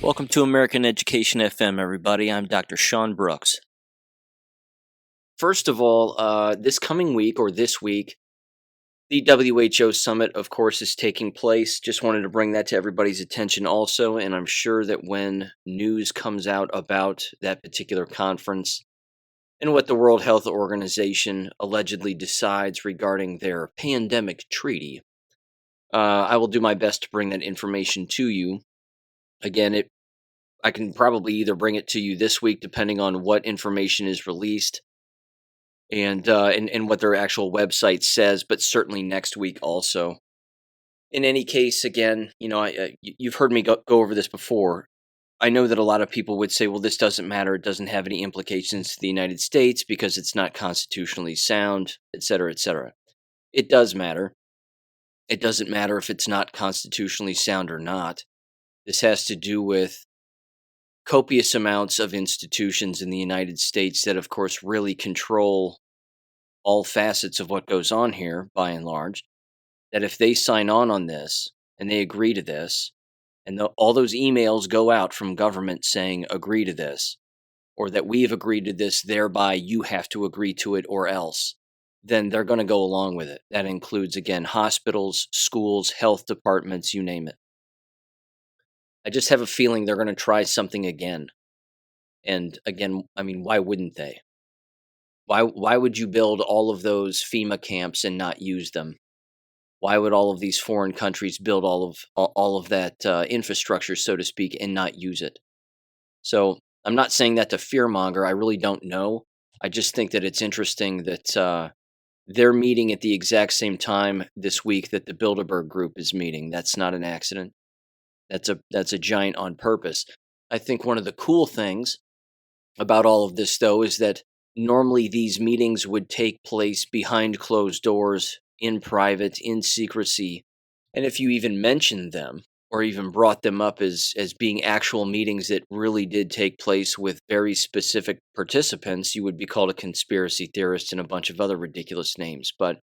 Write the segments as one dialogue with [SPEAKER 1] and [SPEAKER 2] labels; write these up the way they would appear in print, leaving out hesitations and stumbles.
[SPEAKER 1] Welcome to American Education FM, everybody. I'm Dr. Sean Brooks. First of all, this coming week or this week, the WHO summit, of course, is taking place. Just wanted to bring that to everybody's attention also, and I'm sure that when news comes out about that particular conference and what the World Health Organization allegedly decides regarding their pandemic treaty, I will do my best to bring that information to you. Again, I can probably either bring it to you this week, depending on what information is released and what their actual website says, but certainly next week also. In any case, again, you've heard me go over this before. I know that a lot of people would say, well, this doesn't matter. It doesn't have any implications to the United States because it's not constitutionally sound, et cetera, et cetera. It does matter. It doesn't matter if it's not constitutionally sound or not. This has to do with copious amounts of institutions in the United States that, of course, really control all facets of what goes on here, by and large, that if they sign on this and they agree to this, and all those emails go out from government saying, agree to this, or that we've agreed to this, thereby you have to agree to it or else, then they're going to go along with it. That includes, again, hospitals, schools, health departments, you name it. I just have a feeling they're going to try something again. And again, I mean, why wouldn't they? Why would you build all of those FEMA camps and not use them? Why would all of these foreign countries build all of that infrastructure, so to speak, and not use it? So I'm not saying that to fearmonger. I really don't know. I just think that it's interesting that they're meeting at the exact same time this week that the Bilderberg Group is meeting. That's not an accident. That's a giant on purpose. I think one of the cool things about all of this, though, is that normally these meetings would take place behind closed doors, in private, in secrecy. And if you even mentioned them or even brought them up as being actual meetings that really did take place with very specific participants, you would be called a conspiracy theorist and a bunch of other ridiculous names. But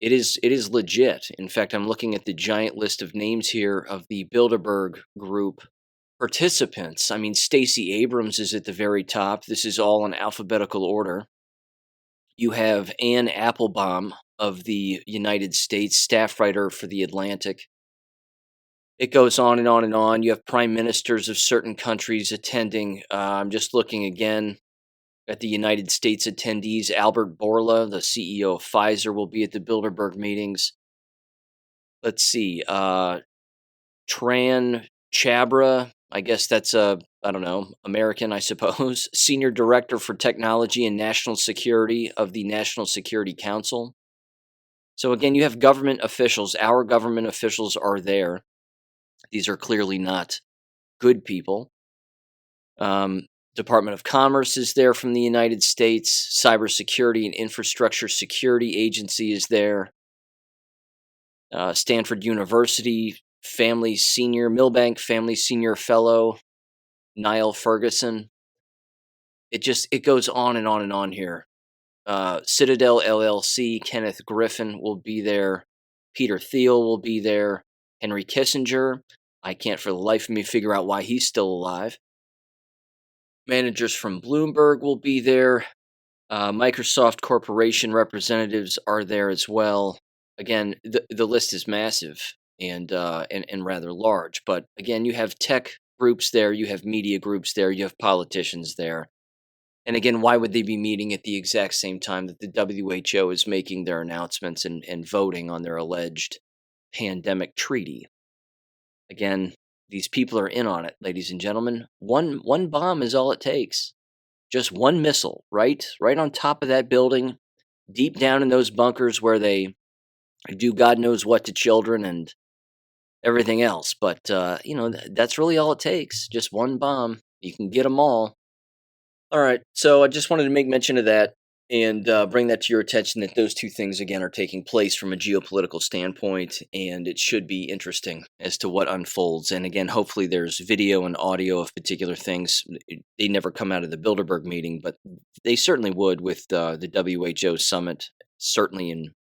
[SPEAKER 1] it is legit. In fact, I'm looking at the giant list of names here of the Bilderberg Group participants. I mean, Stacey Abrams is at the very top. This is all in alphabetical order. You have Anne Applebaum of the United States, staff writer for The Atlantic. It goes on and on and on. You have prime ministers of certain countries attending. I'm just looking again at the United States attendees. Albert Bourla, the CEO of Pfizer, will be at the Bilderberg meetings. Let's see. Tran Chabra, I guess that's American, I suppose. Senior Director for Technology and National Security of the National Security Council. So again, you have government officials. Our government officials are there. These are clearly not good people. Department of Commerce is there from the United States. Cybersecurity and Infrastructure Security Agency is there. Stanford University Milbank Family Senior Fellow, Niall Ferguson. It goes on and on and on here. Citadel LLC, Kenneth Griffin will be there. Peter Thiel will be there. Henry Kissinger. I can't for the life of me figure out why he's still alive. Managers from Bloomberg will be there. Microsoft Corporation representatives are there as well. Again, the list is massive and rather large. But again, you have tech groups there, you have media groups there, you have politicians there. And again, why would they be meeting at the exact same time that the WHO is making their announcements and voting on their alleged pandemic treaty? Again, these people are in on it, ladies and gentlemen. One bomb is all it takes. Just one missile, right on top of that building, deep down in those bunkers where they do God knows what to children and everything else. But, that's really all it takes. Just one bomb. You can get them all. All right, so I just wanted to make mention of that and bring that to your attention that those two things, again, are taking place from a geopolitical standpoint, and it should be interesting as to what unfolds. And again, hopefully there's video and audio of particular things. They never come out of the Bilderberg meeting, but they certainly would with the WHO summit, certainly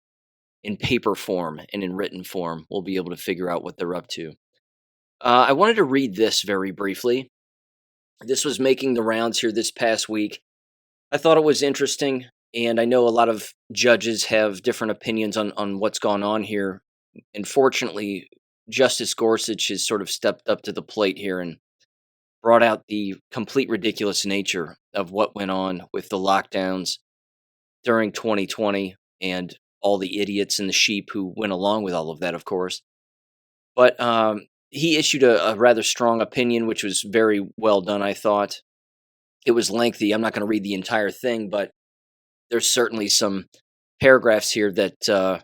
[SPEAKER 1] in paper form and in written form. We'll be able to figure out what they're up to. I wanted to read this very briefly. This was making the rounds here this past week. I thought it was interesting, and I know a lot of judges have different opinions on what's gone on here. And fortunately, Justice Gorsuch has sort of stepped up to the plate here and brought out the complete ridiculous nature of what went on with the lockdowns during 2020 and all the idiots and the sheep who went along with all of that, of course. But he issued a rather strong opinion, which was very well done, I thought. It was lengthy. I'm not going to read the entire thing, but there's certainly some paragraphs here that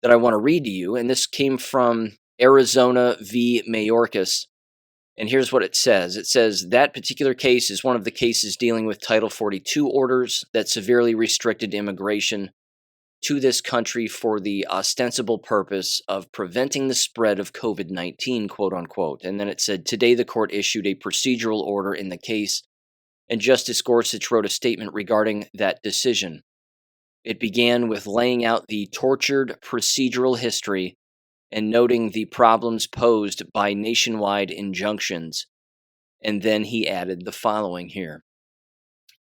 [SPEAKER 1] I want to read to you. And this came from Arizona v. Mayorkas. And here's what it says. It says that particular case is one of the cases dealing with Title 42 orders that severely restricted immigration to this country for the ostensible purpose of preventing the spread of COVID-19, quote unquote. And then it said, today the court issued a procedural order in the case, and Justice Gorsuch wrote a statement regarding that decision. It began with laying out the tortured procedural history and noting the problems posed by nationwide injunctions. And then he added the following here.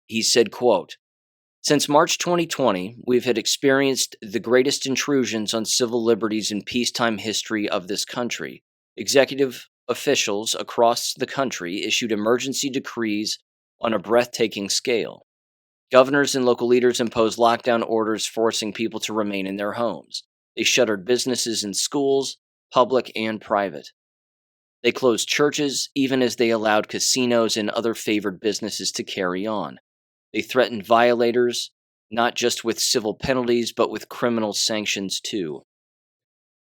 [SPEAKER 1] He said, quote, since March 2020, we've had experienced the greatest intrusions on civil liberties in peacetime history of this country. Executive officials across the country issued emergency decrees on a breathtaking scale. Governors and local leaders imposed lockdown orders forcing people to remain in their homes. They shuttered businesses and schools, public and private. They closed churches, even as they allowed casinos and other favored businesses to carry on. They threatened violators, not just with civil penalties, but with criminal sanctions too.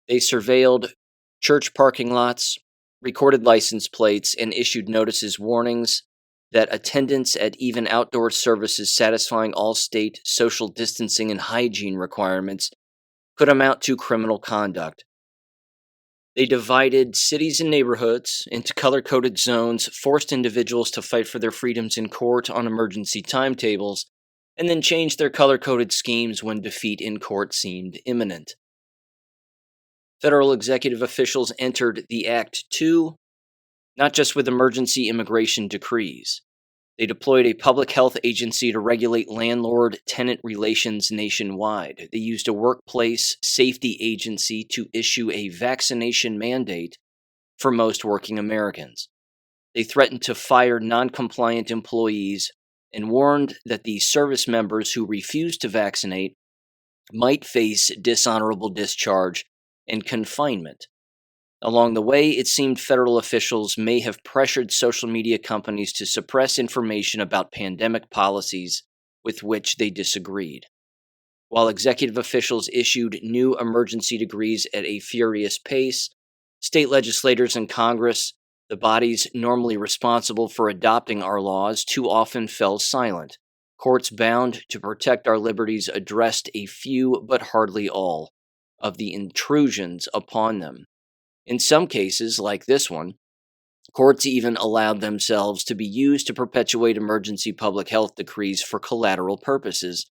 [SPEAKER 1] They surveilled church parking lots, recorded license plates, and issued notices warnings that attendance at even outdoor services satisfying all state social distancing and hygiene requirements could amount to criminal conduct. They divided cities and neighborhoods into color-coded zones, forced individuals to fight for their freedoms in court on emergency timetables, and then changed their color-coded schemes when defeat in court seemed imminent. Federal executive officials entered the act too, not just with emergency immigration decrees. They deployed a public health agency to regulate landlord-tenant relations nationwide. They used a workplace safety agency to issue a vaccination mandate for most working Americans. They threatened to fire non-compliant employees and warned that the service members who refused to vaccinate might face dishonorable discharge and confinement. Along the way, it seemed federal officials may have pressured social media companies to suppress information about pandemic policies with which they disagreed. While executive officials issued new emergency decrees at a furious pace, state legislators and Congress, the bodies normally responsible for adopting our laws, too often fell silent. Courts bound to protect our liberties addressed a few, but hardly all, of the intrusions upon them. In some cases, like this one, courts even allowed themselves to be used to perpetuate emergency public health decrees for collateral purposes,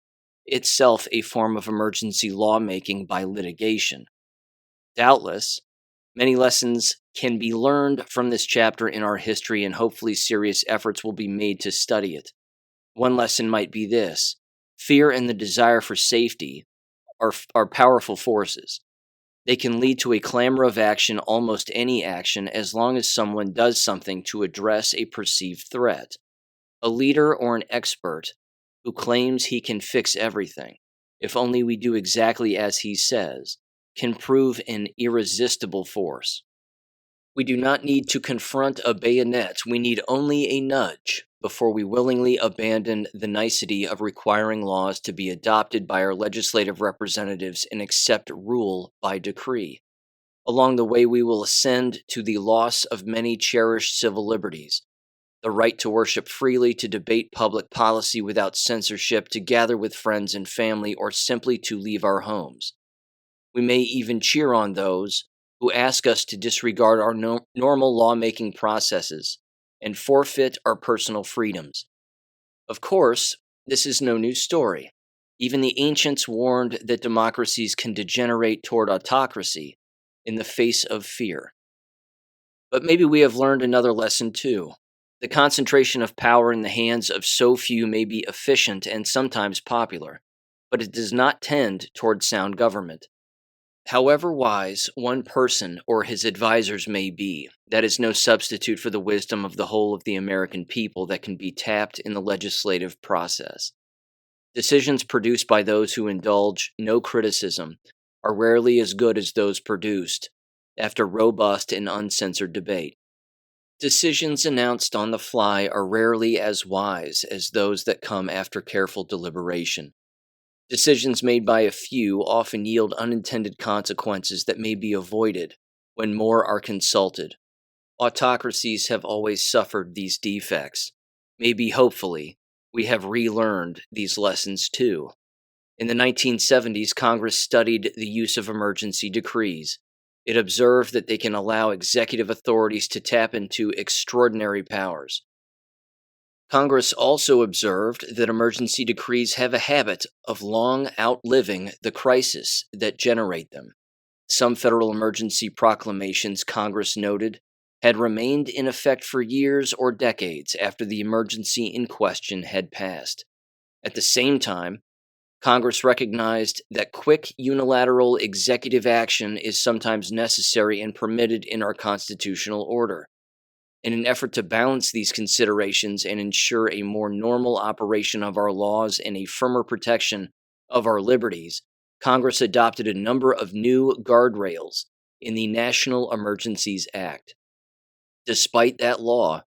[SPEAKER 1] itself a form of emergency lawmaking by litigation. Doubtless, many lessons can be learned from this chapter in our history, and hopefully serious efforts will be made to study it. One lesson might be this: fear and the desire for safety are powerful forces. They can lead to a clamor of action, almost any action, as long as someone does something to address a perceived threat. A leader or an expert who claims he can fix everything, if only we do exactly as he says, can prove an irresistible force. We do not need to confront a bayonet, we need only a nudge before we willingly abandon the nicety of requiring laws to be adopted by our legislative representatives and accept rule by decree. Along the way, we will ascend to the loss of many cherished civil liberties: the right to worship freely, to debate public policy without censorship, to gather with friends and family, or simply to leave our homes. We may even cheer on those who ask us to disregard our normal lawmaking processes and forfeit our personal freedoms. Of course, this is no new story. Even the ancients warned that democracies can degenerate toward autocracy in the face of fear. But maybe we have learned another lesson too. The concentration of power in the hands of so few may be efficient and sometimes popular, but it does not tend toward sound government. However wise one person or his advisors may be, that is no substitute for the wisdom of the whole of the American people that can be tapped in the legislative process. Decisions produced by those who indulge no criticism are rarely as good as those produced after robust and uncensored debate. Decisions announced on the fly are rarely as wise as those that come after careful deliberation. Decisions made by a few often yield unintended consequences that may be avoided when more are consulted. Autocracies have always suffered these defects. Maybe, hopefully, we have relearned these lessons too. In the 1970s, Congress studied the use of emergency decrees. It observed that they can allow executive authorities to tap into extraordinary powers. Congress also observed that emergency decrees have a habit of long outliving the crisis that generate them. Some federal emergency proclamations, Congress noted, had remained in effect for years or decades after the emergency in question had passed. At the same time, Congress recognized that quick unilateral executive action is sometimes necessary and permitted in our constitutional order. In an effort to balance these considerations and ensure a more normal operation of our laws and a firmer protection of our liberties, Congress adopted a number of new guardrails in the National Emergencies Act. Despite that law,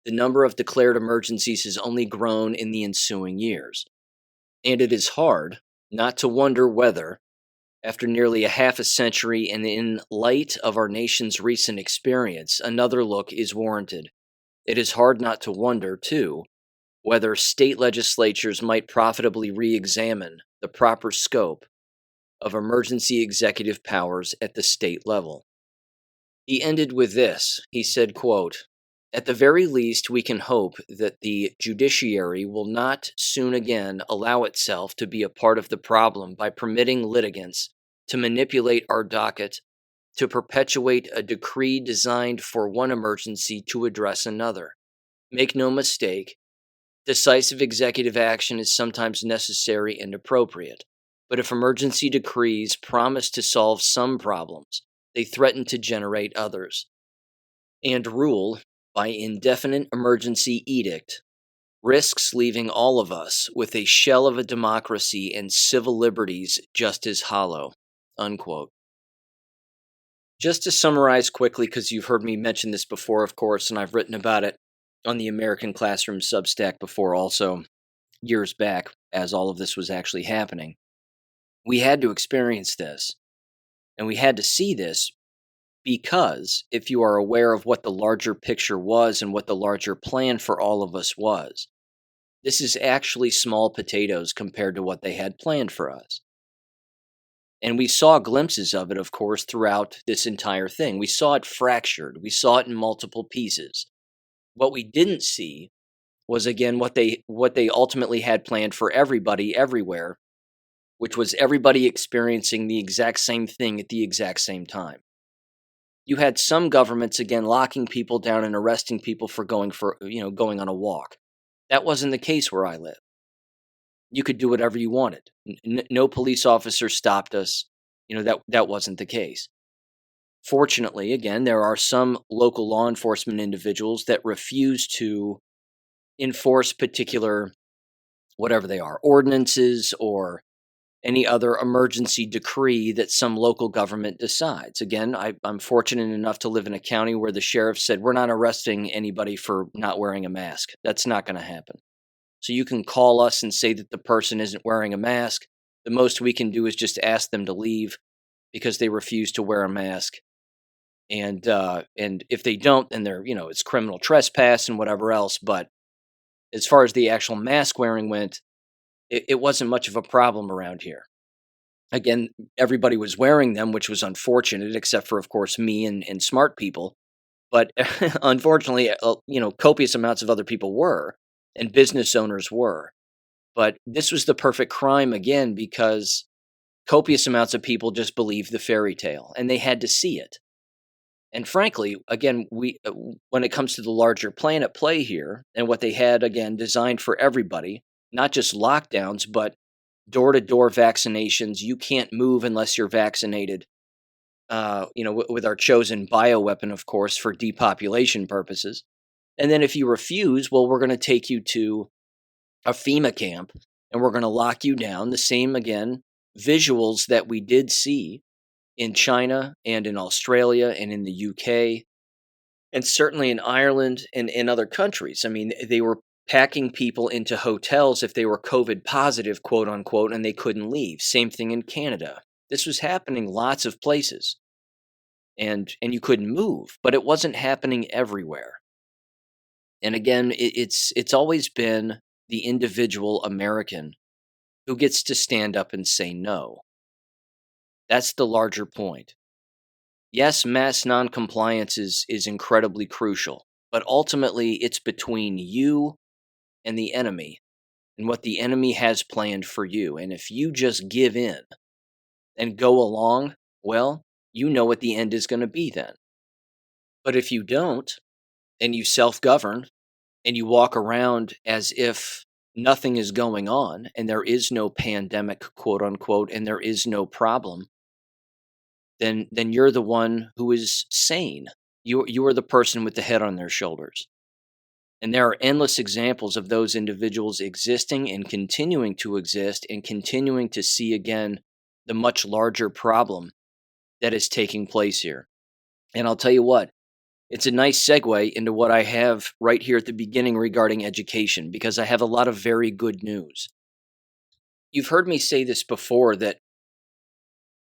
[SPEAKER 1] the number of declared emergencies has only grown in the ensuing years. And it is hard not to wonder whether, after nearly a half a century and in light of our nation's recent experience, another look is warranted. It is hard not to wonder, too, whether state legislatures might profitably re-examine the proper scope of emergency executive powers at the state level. He ended with this. He said, quote, "At the very least, we can hope that the judiciary will not soon again allow itself to be a part of the problem by permitting litigants to manipulate our docket to perpetuate a decree designed for one emergency to address another. Make no mistake, decisive executive action is sometimes necessary and appropriate, but if emergency decrees promise to solve some problems, they threaten to generate others. And rule by indefinite emergency edict risks leaving all of us with a shell of a democracy and civil liberties just as hollow." Unquote. Just to summarize quickly, because you've heard me mention this before, of course, and I've written about it on the American Classroom Substack before also, years back, as all of this was actually happening. We had to experience this, and we had to see this because if you are aware of what the larger picture was and what the larger plan for all of us was, this is actually small potatoes compared to what they had planned for us. And we saw glimpses of it, of course, throughout this entire thing. We saw it fractured. We saw it in multiple pieces. What we didn't see was, again, what they ultimately had planned for everybody everywhere, which was everybody experiencing the exact same thing at the exact same time. You had some governments, again, locking people down and arresting people for going on a walk. That wasn't the case where I live. You could do whatever you wanted. No police officer stopped us. That wasn't the case. Fortunately, again, there are some local law enforcement individuals that refuse to enforce particular, whatever they are, ordinances or any other emergency decree that some local government decides. Again, I'm fortunate enough to live in a county where the sheriff said, we're not arresting anybody for not wearing a mask. That's not going to happen. So you can call us and say that the person isn't wearing a mask. The most we can do is just ask them to leave because they refuse to wear a mask. And if they don't, then it's criminal trespass and whatever else. But as far as the actual mask wearing went, it wasn't much of a problem around here. Again, everybody was wearing them, which was unfortunate, except for, of course, me and smart people. But unfortunately, copious amounts of other people were, and business owners were. But this was the perfect crime, again, because copious amounts of people just believed the fairy tale, and they had to see it. And frankly, again, when it comes to the larger plan at play here, and what they had again designed for everybody, not just lockdowns, but door to door vaccinations. You can't move unless you're vaccinated. With our chosen bioweapon, of course, for depopulation purposes. And then if you refuse, well, we're going to take you to a FEMA camp and we're going to lock you down. The same, again, visuals that we did see in China and in Australia and in the UK and certainly in Ireland and in other countries. I mean, they were packing people into hotels if they were COVID positive, quote unquote, and they couldn't leave. Same thing in Canada. This was happening lots of places, and you couldn't move, but it wasn't happening everywhere. And again, it's always been the individual American who gets to stand up and say no. That's the larger point. Yes, mass noncompliance is incredibly crucial, but ultimately it's between you and the enemy and what the enemy has planned for you. And if you just give in and go along, well, you know what the end is going to be then. But if you don't, and you self govern, and you walk around as if nothing is going on, and there is no pandemic, quote unquote, and there is no problem, then you're the one who is sane. You are the person with the head on their shoulders. And there are endless examples of those individuals existing and continuing to exist and continuing to see again the much larger problem that is taking place here. And I'll tell you what, it's a nice segue into what I have right here at the beginning regarding education, because I have a lot of very good news. You've heard me say this before, that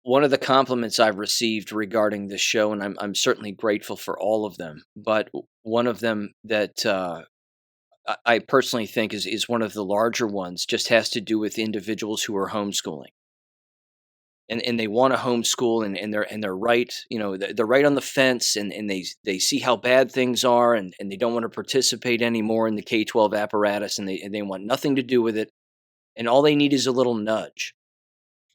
[SPEAKER 1] one of the compliments I've received regarding this show, and I'm certainly grateful for all of them, but one of them that I personally think is one of the larger ones just has to do with individuals who are homeschooling. And they want to homeschool, and they're right, they're right on the fence, and they see how bad things are, and they don't want to participate anymore in the K-12 apparatus, and they want nothing to do with it, and all they need is a little nudge.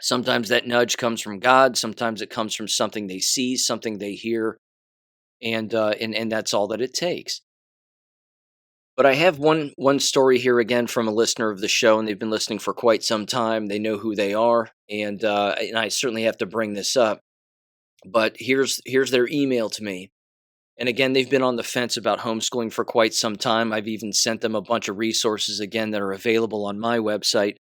[SPEAKER 1] Sometimes that nudge comes from God, sometimes it comes from something they see, something they hear, and that's all that it takes. But I have one story here again from a listener of the show, and they've been listening for quite some time. They know who they are, and I certainly have to bring this up. But here's their email to me. And again, they've been on the fence about homeschooling for quite some time. I've even sent them a bunch of resources again that are available on my website,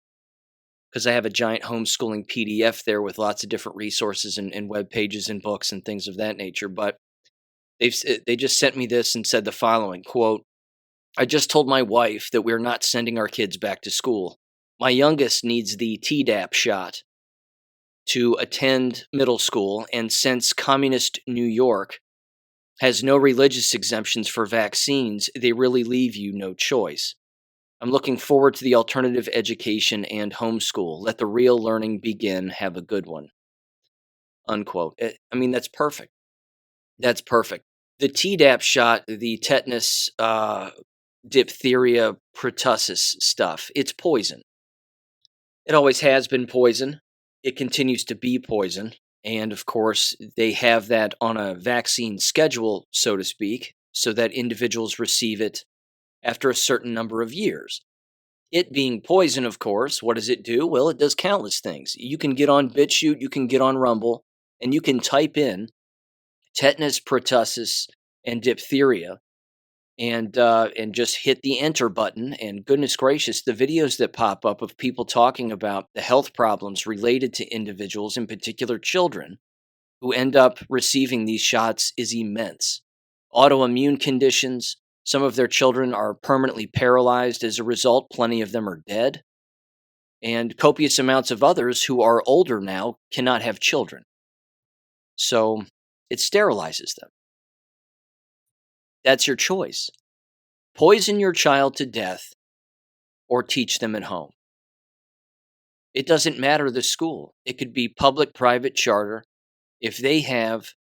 [SPEAKER 1] because I have a giant homeschooling PDF there with lots of different resources and web pages and books and things of that nature. But they just sent me this and said the following, quote, "I just told my wife that we're not sending our kids back to school. My youngest needs the Tdap shot to attend middle school, and since communist New York has no religious exemptions for vaccines, they really leave you no choice. I'm looking forward to the alternative education and homeschool. Let the real learning begin. Have a good one." Unquote. I mean, that's perfect. That's perfect. The Tdap shot, the tetanus, diphtheria, pertussis stuff, it's poison. It always has been poison. It continues to be poison. And of course, they have that on a vaccine schedule, so to speak, so that individuals receive it after a certain number of years. It being poison, of course, what does it do? Well, it does countless things. You can get on BitChute, you can get on Rumble, and you can type in tetanus, pertussis, and diphtheria, and just hit the enter button, and goodness gracious, the videos that pop up of people talking about the health problems related to individuals, in particular children, who end up receiving these shots is immense. Autoimmune conditions, some of their children are permanently paralyzed as a result, plenty of them are dead, and copious amounts of others who are older now cannot have children. So it sterilizes them. That's your choice. Poison your child to death or teach them at home. It doesn't matter the school. It could be public, private, charter. If they have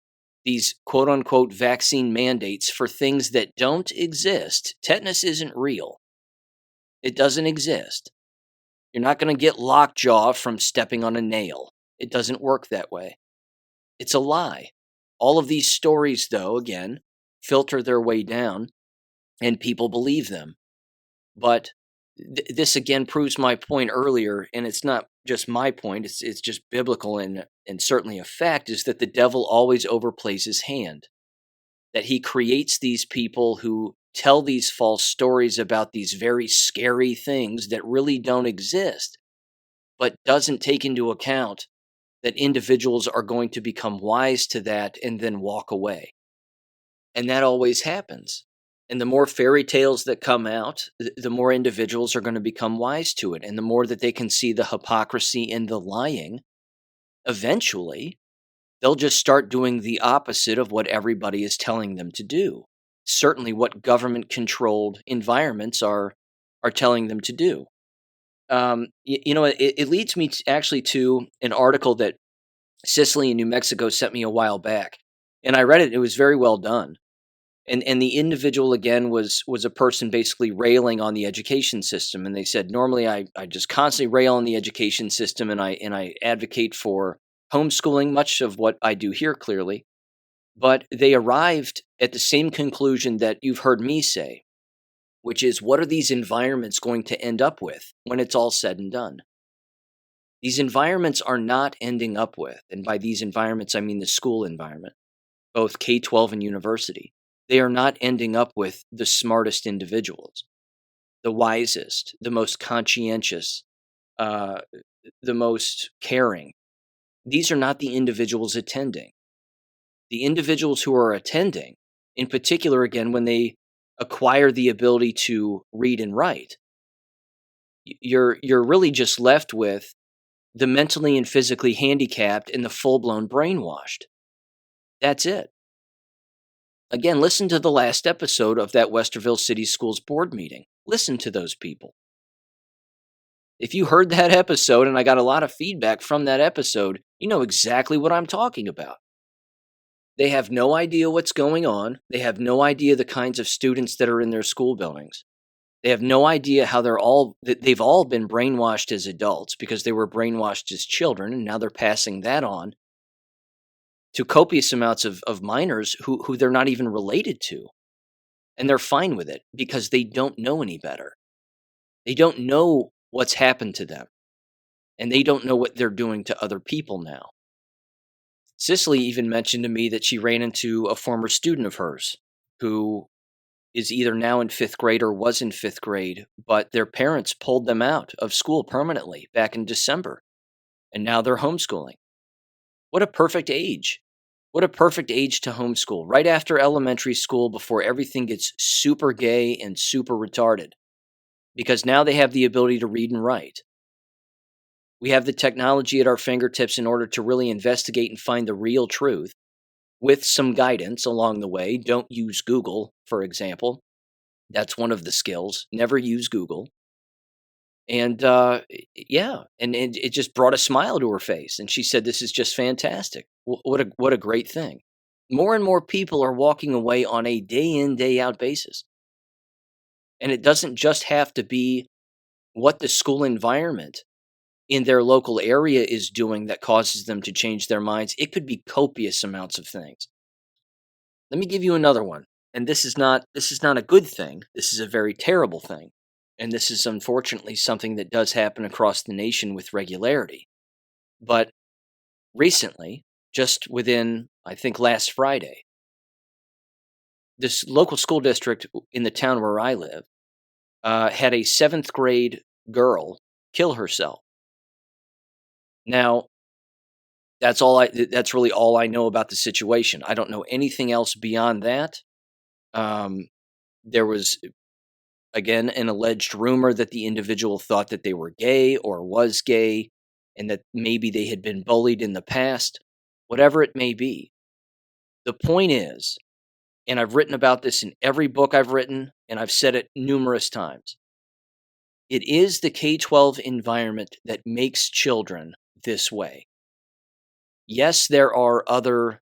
[SPEAKER 1] these quote unquote vaccine mandates for things that don't exist, tetanus isn't real. It doesn't exist. You're not going to get lockjaw from stepping on a nail. It doesn't work that way. It's a lie. All of these stories, though, again, filter their way down and people believe them. But this again proves my point earlier, and it's not just my point, it's just biblical and certainly a fact, is that the devil always overplays his hand. That he creates these people who tell these false stories about these very scary things that really don't exist, but doesn't take into account that individuals are going to become wise to that and then walk away. And that always happens. And the more fairy tales that come out, the more individuals are going to become wise to it. And the more that they can see the hypocrisy and the lying, eventually they'll just start doing the opposite of what everybody is telling them to do. Certainly what government controlled environments are telling them to do. It leads me actually to an article that Sicily in New Mexico sent me a while back. And I read it. It was very well done. And the individual again was a person basically railing on the education system, and they said normally I just constantly rail on the education system, and I advocate for homeschooling, much of what I do here clearly, but they arrived at the same conclusion that you've heard me say, which is what are these environments going to end up with when it's all said and done? These environments are not ending up with, and by these environments I mean the school environment, both K-12 and university. They are not ending up with the smartest individuals, the wisest, the most conscientious, the most caring. These are not the individuals attending. The individuals who are attending, in particular, again, when they acquire the ability to read and write, you're really just left with the mentally and physically handicapped and the full-blown brainwashed. That's it. Again, listen to the last episode of that Westerville City Schools board meeting. Listen to those people. If you heard that episode, and I got a lot of feedback from that episode, you know exactly what I'm talking about. They have no idea what's going on. They have no idea the kinds of students that are in their school buildings. They have no idea how they've all been brainwashed as adults because they were brainwashed as children, and now they're passing that on to copious amounts of minors who they're not even related to. And they're fine with it because they don't know any better. They don't know what's happened to them. And they don't know what they're doing to other people now. Cicely even mentioned to me that she ran into a former student of hers who is either now in 5th grade or was in 5th grade, but their parents pulled them out of school permanently back in December. And now they're homeschooling. What a perfect age. What a perfect age to homeschool, right after elementary school before everything gets super gay and super retarded. Because now they have the ability to read and write. We have the technology at our fingertips in order to really investigate and find the real truth with some guidance along the way. Don't use Google, for example. That's one of the skills. Never use Google. And and it just brought a smile to her face. And she said, "This is just fantastic. What a great thing." More and more people are walking away on a day in, day out basis. And it doesn't just have to be what the school environment in their local area is doing that causes them to change their minds. It could be copious amounts of things. Let me give you another one. And this is not a good thing. This is a very terrible thing. And this is unfortunately something that does happen across the nation with regularity. But recently, just within, I think last Friday, this local school district in the town where I live had a 7th grade girl kill herself. Now, that's really all I know about the situation. I don't know anything else beyond that. There was, again, an alleged rumor that the individual thought that they were gay or was gay, and that maybe they had been bullied in the past. Whatever it may be. The point is, and I've written about this in every book I've written, and I've said it numerous times, it is the K-12 environment that makes children this way. Yes, there are other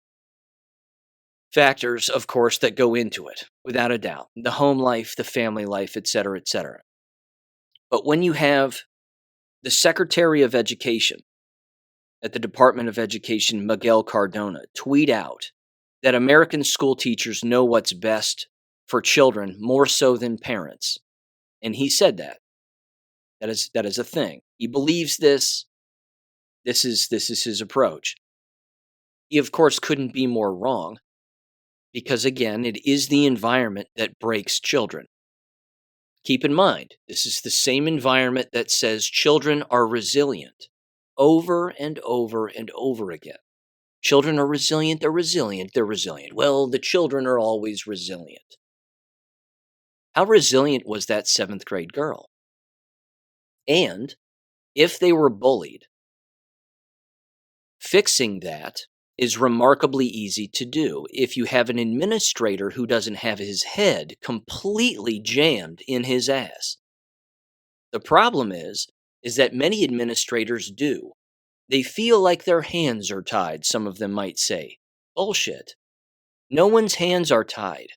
[SPEAKER 1] factors, of course, that go into it, without a doubt. The home life, the family life, etc., etc. But when you have the Secretary of Education at the Department of Education, Miguel Cardona, tweet out that American school teachers know what's best for children more so than parents. And he said that. That is a thing. He believes this. This is his approach. He of course couldn't be more wrong because again, it is the environment that breaks children. Keep in mind, this is the same environment that says children are resilient over and over and over again. Children are resilient, they're resilient, they're resilient. Well, the children are always resilient. How resilient was that 7th grade girl? And if they were bullied, fixing that is remarkably easy to do if you have an administrator who doesn't have his head completely jammed in his ass. The problem is that many administrators do. They feel like their hands are tied, some of them might say. Bullshit. No one's hands are tied.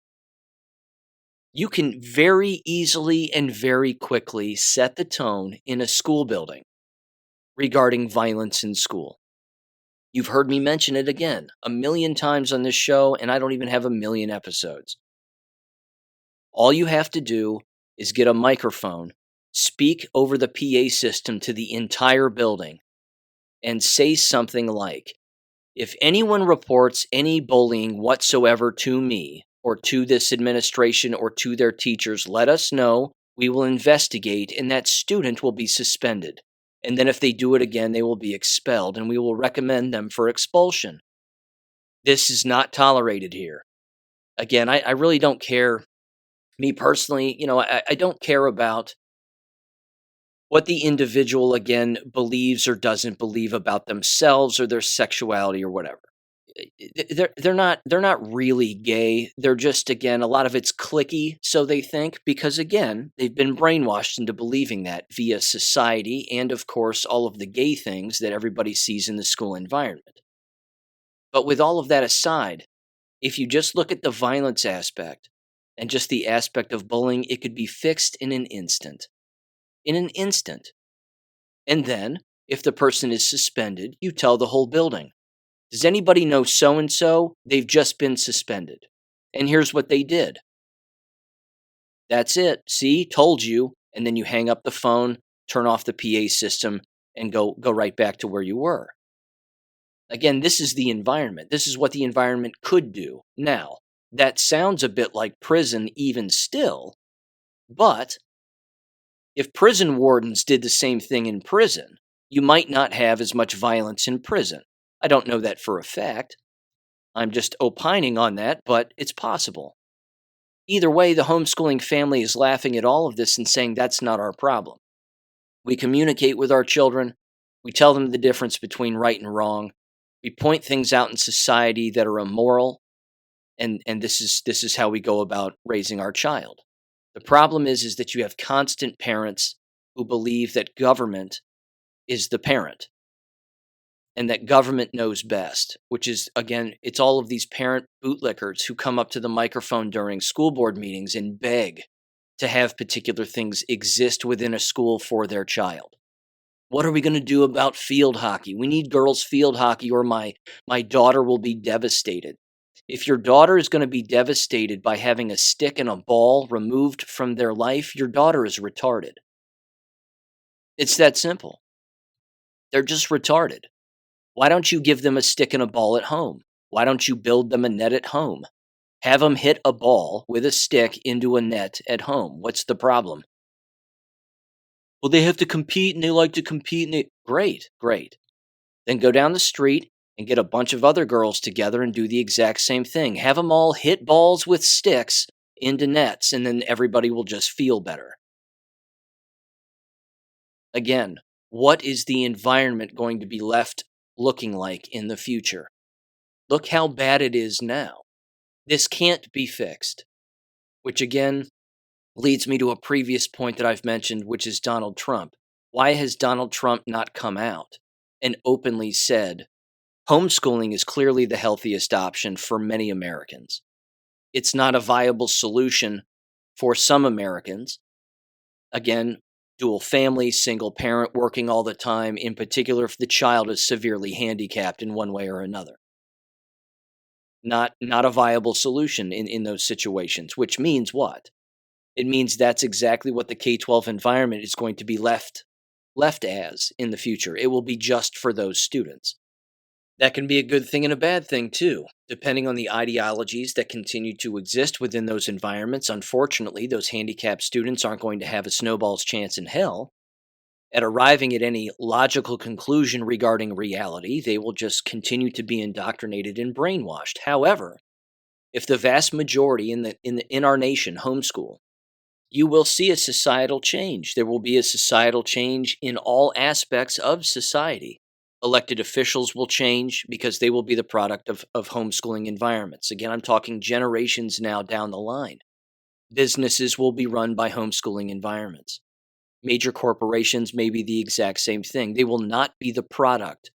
[SPEAKER 1] You can very easily and very quickly set the tone in a school building regarding violence in school. You've heard me mention it again 1,000,000 times on this show, and I don't even have 1,000,000 episodes. All you have to do is get a microphone, speak over the PA system to the entire building, and say something like, if anyone reports any bullying whatsoever to me, or to this administration, or to their teachers, let us know. We will investigate, and that student will be suspended. And then if they do it again, they will be expelled, and we will recommend them for expulsion. This is not tolerated here. Again, I really don't care. Me personally, I don't care about what the individual, again, believes or doesn't believe about themselves or their sexuality or whatever. They're not really gay. They're just, again, a lot of it's cliquey, so they think, because again, they've been brainwashed into believing that via society and of course all of the gay things that everybody sees in the school environment. But with all of that aside, if you just look at the violence aspect and just the aspect of bullying, it could be fixed in an instant. In an instant. And then, if the person is suspended, you tell the whole building. Does anybody know so-and-so? They've just been suspended. And here's what they did. That's it. See? Told you. And then you hang up the phone, turn off the PA system, and go right back to where you were. Again, this is the environment. This is what the environment could do. Now, that sounds a bit like prison even still, but if prison wardens did the same thing in prison, you might not have as much violence in prison. I don't know that for a fact. I'm just opining on that, but it's possible. Either way, the homeschooling family is laughing at all of this and saying that's not our problem. We communicate with our children. We tell them the difference between right and wrong. We point things out in society that are immoral, and this is how we go about raising our child. The problem is that you have constant parents who believe that government is the parent and that government knows best, which is, again, it's all of these parent bootlickers who come up to the microphone during school board meetings and beg to have particular things exist within a school for their child. What are we going to do about field hockey? We need girls' field hockey or my daughter will be devastated. If your daughter is going to be devastated by having a stick and a ball removed from their life, your daughter is retarded. It's that simple. They're just retarded. Why don't you give them a stick and a ball at home? Why don't you build them a net at home? Have them hit a ball with a stick into a net at home. What's the problem? Well, they have to compete and they like to compete. Great. Then go down the street and get a bunch of other girls together and do the exact same thing. Have them all hit balls with sticks into nets, and then everybody will just feel better. Again, what is the environment going to be left looking like in the future? Look how bad it is now. This can't be fixed. Which again leads me to a previous point that I've mentioned, which is Donald Trump. Why has Donald Trump not come out and openly said, homeschooling is clearly the healthiest option for many Americans. It's not a viable solution for some Americans. Again, dual family, single parent, working all the time, in particular if the child is severely handicapped in one way or another. Not a viable solution in those situations, which means what? It means that's exactly what the K-12 environment is going to be left as in the future. It will be just for those students. That can be a good thing and a bad thing too, depending on the ideologies that continue to exist within those environments. Unfortunately, those handicapped students aren't going to have a snowball's chance in hell at arriving at any logical conclusion regarding reality. They will just continue to be indoctrinated and brainwashed. However, if the vast majority in our nation homeschool, you will see a societal change. There will be a societal change in all aspects of society. Elected officials will change because they will be the product of homeschooling environments. Again, I'm talking generations now down the line. Businesses will be run by homeschooling environments. Major corporations may be the exact same thing. They will not be the product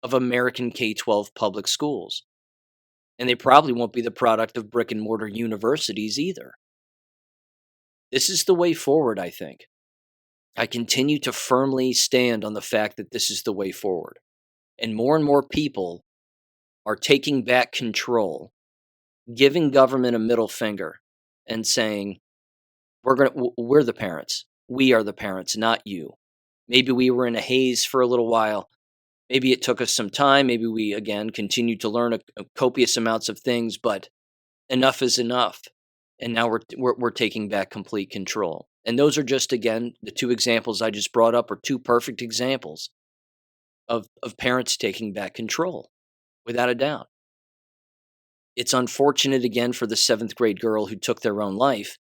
[SPEAKER 1] of American K-12 public schools. And they probably won't be the product of brick and mortar universities either. This is the way forward, I think. I continue to firmly stand on the fact that this is the way forward. And more people are taking back control, giving government a middle finger, and saying, we're the parents. We are the parents, not you. Maybe we were in a haze for a little while. Maybe it took us some time. Maybe we, again, continued to learn a copious amounts of things, but enough is enough. And now we're taking back complete control. And those are just, again, the two examples I just brought up are two perfect examples of parents taking back control, without a doubt. It's unfortunate, again, for the 7th grade girl who took their own life,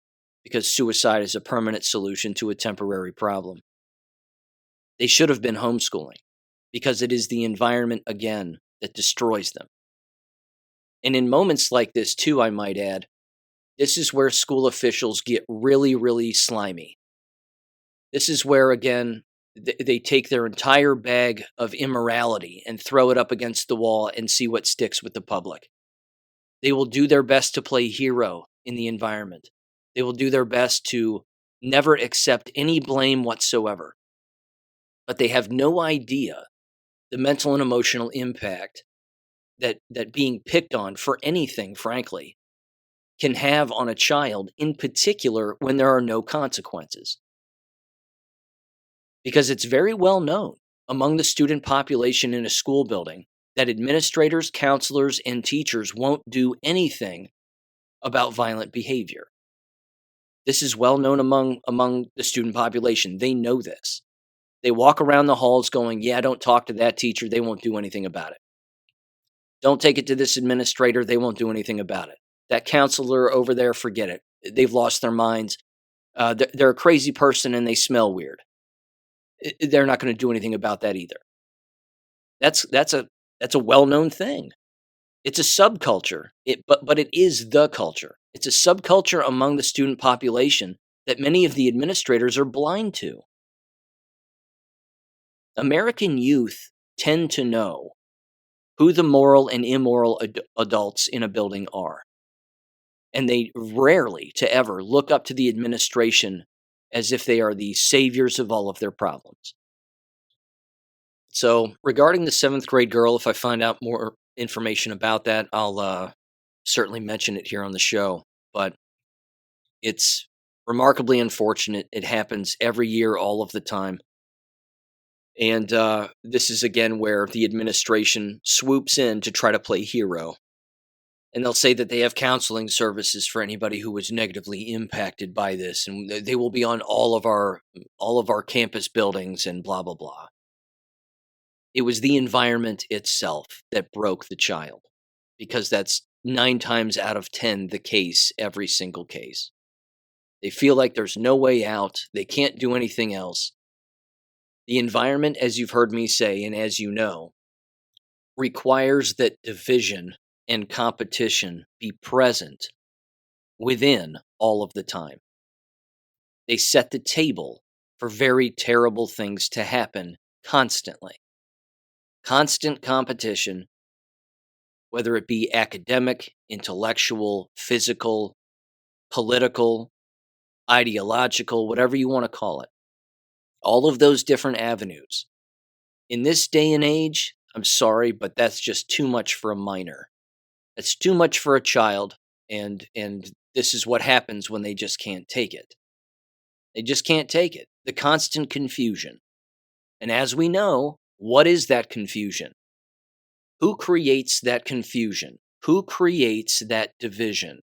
[SPEAKER 1] because suicide is a permanent solution to a temporary problem. They should have been homeschooling, because it is the environment, again, that destroys them. And in moments like this, too, I might add, this is where school officials get really, really slimy. This is where, again, they take their entire bag of immorality and throw it up against the wall and see what sticks with the public. They will do their best to play hero in the environment. They will do their best to never accept any blame whatsoever. But they have no idea the mental and emotional impact that being picked on for anything, frankly, can have on a child, in particular when there are no consequences. Because it's very well known among the student population in a school building that administrators, counselors, and teachers won't do anything about violent behavior. This is well known among the student population. They know this. They walk around the halls going, yeah, don't talk to that teacher. They won't do anything about it. Don't take it to this administrator. They won't do anything about it. That counselor over there, forget it. They've lost their minds. They're a crazy person and they smell weird. They're not going to do anything about that either. That's a well-known thing. It's a subculture, but it is the culture. It's a subculture among the student population that many of the administrators are blind to. American youth tend to know who the moral and immoral adults in a building are. And they rarely to ever look up to the administration as if they are the saviors of all of their problems. So regarding the 7th grade girl, if I find out more information about that, I'll certainly mention it here on the show. But it's remarkably unfortunate. It happens every year, all of the time. And this is, again, where the administration swoops in to try to play hero. And they'll say that they have counseling services for anybody who was negatively impacted by this. And they will be on all of our campus buildings and blah, blah, blah. It was the environment itself that broke the child, because that's 9 times out of 10 the case, every single case. They feel like there's no way out. They can't do anything else. The environment, as you've heard me say, and as you know, requires that division and competition be present within all of the time. They set the table for very terrible things to happen constantly. Constant competition, whether it be academic, intellectual, physical, political, ideological, whatever you want to call it. All of those different avenues. In this day and age, I'm sorry, but that's just too much for a minor. That's too much for a child, and this is what happens when they just can't take it. They just can't take it. The constant confusion. And as we know, what is that confusion? Who creates that confusion? Who creates that division?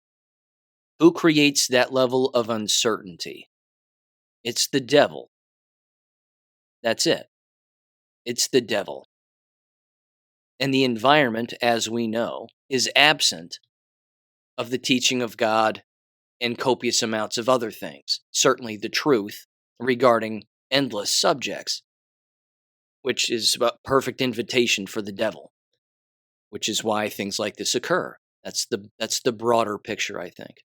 [SPEAKER 1] Who creates that level of uncertainty? It's the devil. That's it. It's the devil. And the environment, as we know, is absent of the teaching of God and copious amounts of other things. Certainly the truth regarding endless subjects, which is a perfect invitation for the devil, which is why things like this occur. That's the broader picture, I think.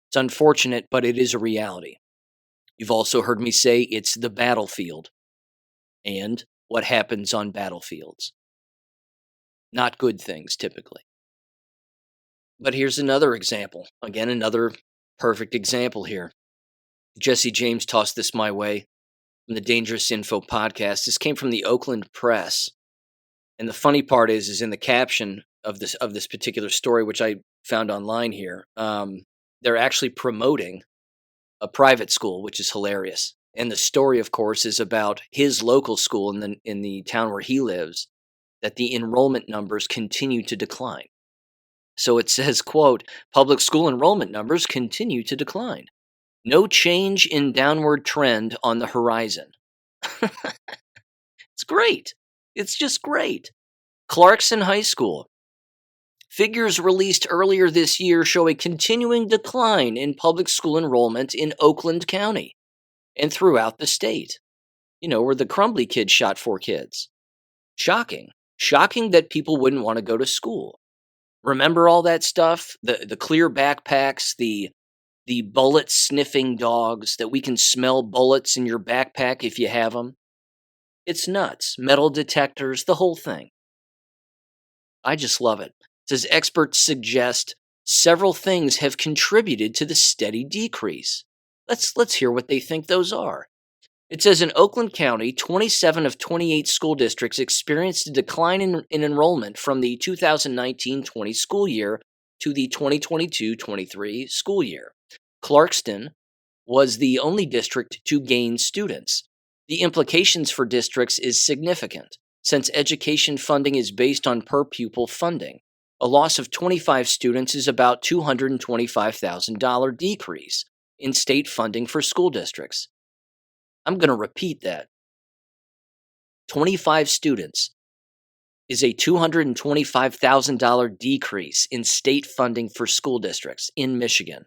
[SPEAKER 1] It's unfortunate, but it is a reality. You've also heard me say it's the battlefield. And what happens on battlefields? Not good things, typically. But here's another example. Again, another perfect example here. Jesse James tossed this my way from the Dangerous Info podcast. This came from the Oakland Press. And the funny part is in the caption of this particular story, which I found online here, they're actually promoting a private school, which is hilarious. And the story, of course, is about his local school in the town where he lives, that the enrollment numbers continue to decline. So it says, quote, public school enrollment numbers continue to decline. No change in downward trend on the horizon. It's great. It's just great. Clarkson High School. Figures released earlier this year show a continuing decline in public school enrollment in Oakland County and throughout the state. You know, where the crumbly kid shot 4 kids. Shocking. Shocking that people wouldn't want to go to school. Remember all that stuff? The clear backpacks, the bullet sniffing dogs, that we can smell bullets in your backpack if you have them. It's nuts. Metal detectors, the whole thing. I just love it. It says experts suggest several things have contributed to the steady decrease. Let's hear what they think those are. It says in Oakland County, 27 of 28 school districts experienced a decline in enrollment from the 2019-20 school year to the 2022-23 school year. Clarkston was the only district to gain students. The implications for districts is significant, since education funding is based on per-pupil funding. A loss of 25 students is about $225,000 decrease in state funding for school districts. I'm going to repeat that. 25 students is a $225,000 decrease in state funding for school districts in Michigan.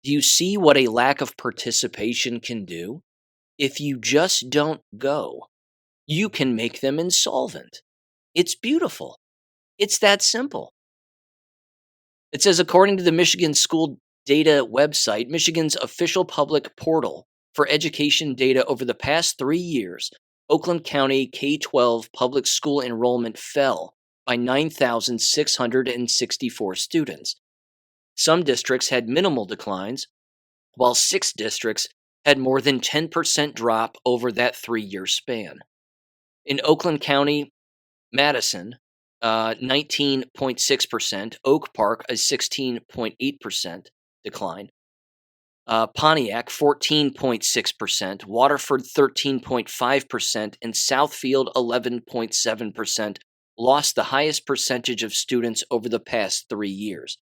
[SPEAKER 1] Do you see what a lack of participation can do? If you just don't go, you can make them insolvent. It's beautiful. It's that simple. It says, according to the Michigan School Data website, Michigan's official public portal for education data over the past 3 years, Oakland County K-12 public school enrollment fell by 9,664 students. Some districts had minimal declines, while 6 districts had more than 10% drop over that 3-year span. In Oakland County, Madison, 19.6%, Oak Park, a 16.8% decline, Pontiac, 14.6%, Waterford, 13.5%, and Southfield, 11.7%, lost the highest percentage of students over the past 3 years.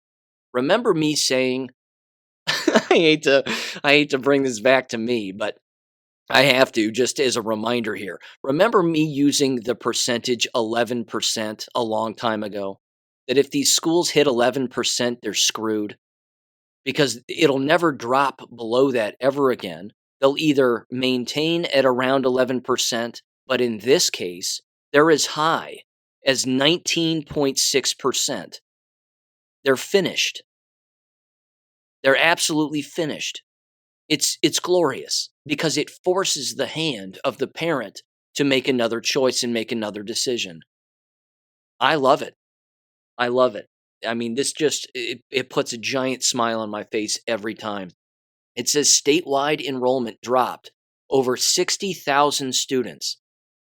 [SPEAKER 1] Remember me saying, I hate to bring this back to me, but I have to, just as a reminder here. Remember me using the percentage 11% a long time ago? That if these schools hit 11%, they're screwed. Because it'll never drop below that ever again. They'll either maintain at around 11%, but in this case, they're as high as 19.6%. They're finished. They're absolutely finished. It's glorious because it forces the hand of the parent to make another choice and make another decision. I love it. I love it. I mean, this just, it puts a giant smile on my face every time. It says statewide enrollment dropped over 60,000 students,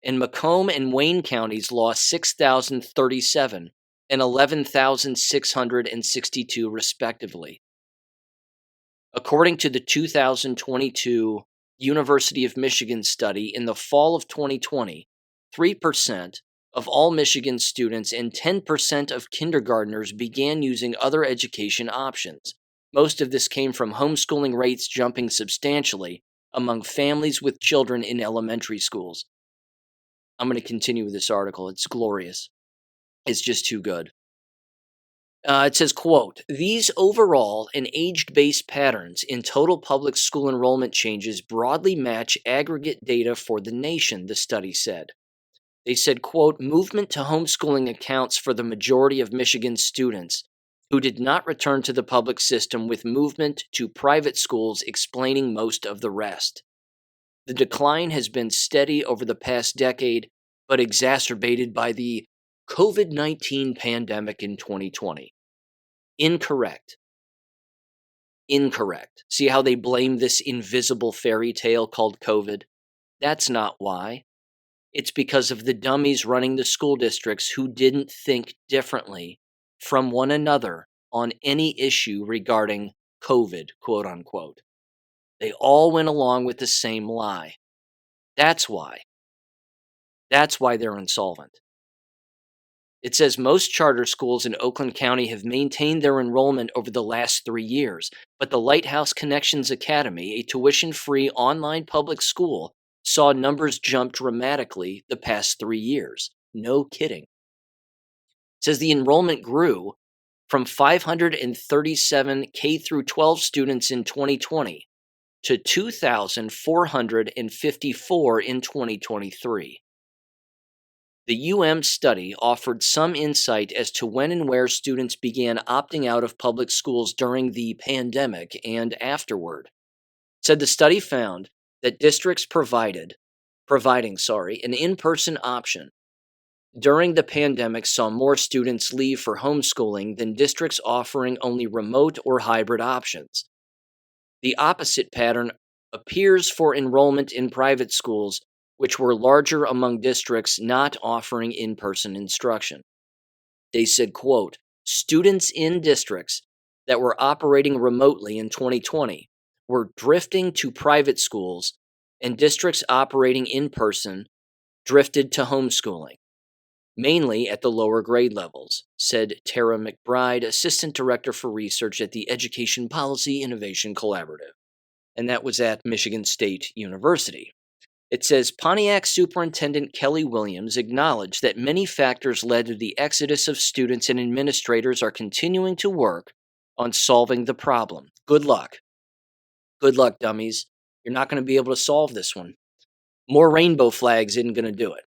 [SPEAKER 1] and Macomb and Wayne counties lost 6,037, and 11,662 respectively. According to the 2022 University of Michigan study, in the fall of 2020, 3% of all Michigan students and 10% of kindergartners began using other education options. Most of this came from homeschooling rates jumping substantially among families with children in elementary schools. I'm going to continue with this article. It's glorious. It's just too good. It says, quote, "These overall and age-based patterns in total public school enrollment changes broadly match aggregate data for the nation," the study said. They said, quote, "Movement to homeschooling accounts for the majority of Michigan students who did not return to the public system, with movement to private schools explaining most of the rest. The decline has been steady over the past decade, but exacerbated by the COVID-19 pandemic in 2020. Incorrect. Incorrect. See how they blame this invisible fairy tale called COVID? That's not why. It's because of the dummies running the school districts who didn't think differently from one another on any issue regarding COVID, quote unquote. They all went along with the same lie. That's why. That's why they're insolvent. It says most charter schools in Oakland County have maintained their enrollment over the last 3 years, but the Lighthouse Connections Academy, a tuition-free online public school, saw numbers jump dramatically the past 3 years. No kidding. It says the enrollment grew from 537 K through 12 students in 2020 to 2,454 in 2023. The UM study offered some insight as to when and where students began opting out of public schools during the pandemic and afterward. It said the study found that districts providing an in-person option during the pandemic saw more students leave for homeschooling than districts offering only remote or hybrid options. The opposite pattern appears for enrollment in private schools, which were larger among districts not offering in-person instruction. They said, quote, "Students in districts that were operating remotely in 2020 were drifting to private schools, and districts operating in person drifted to homeschooling, mainly at the lower grade levels," said Tara McBride, Assistant Director for Research at the Education Policy Innovation Collaborative. And that was at Michigan State University. It says Pontiac Superintendent Kelly Williams acknowledged that many factors led to the exodus of students, and administrators are continuing to work on solving the problem. Good luck. Good luck, dummies. You're not going to be able to solve this one. More rainbow flags isn't going to do it.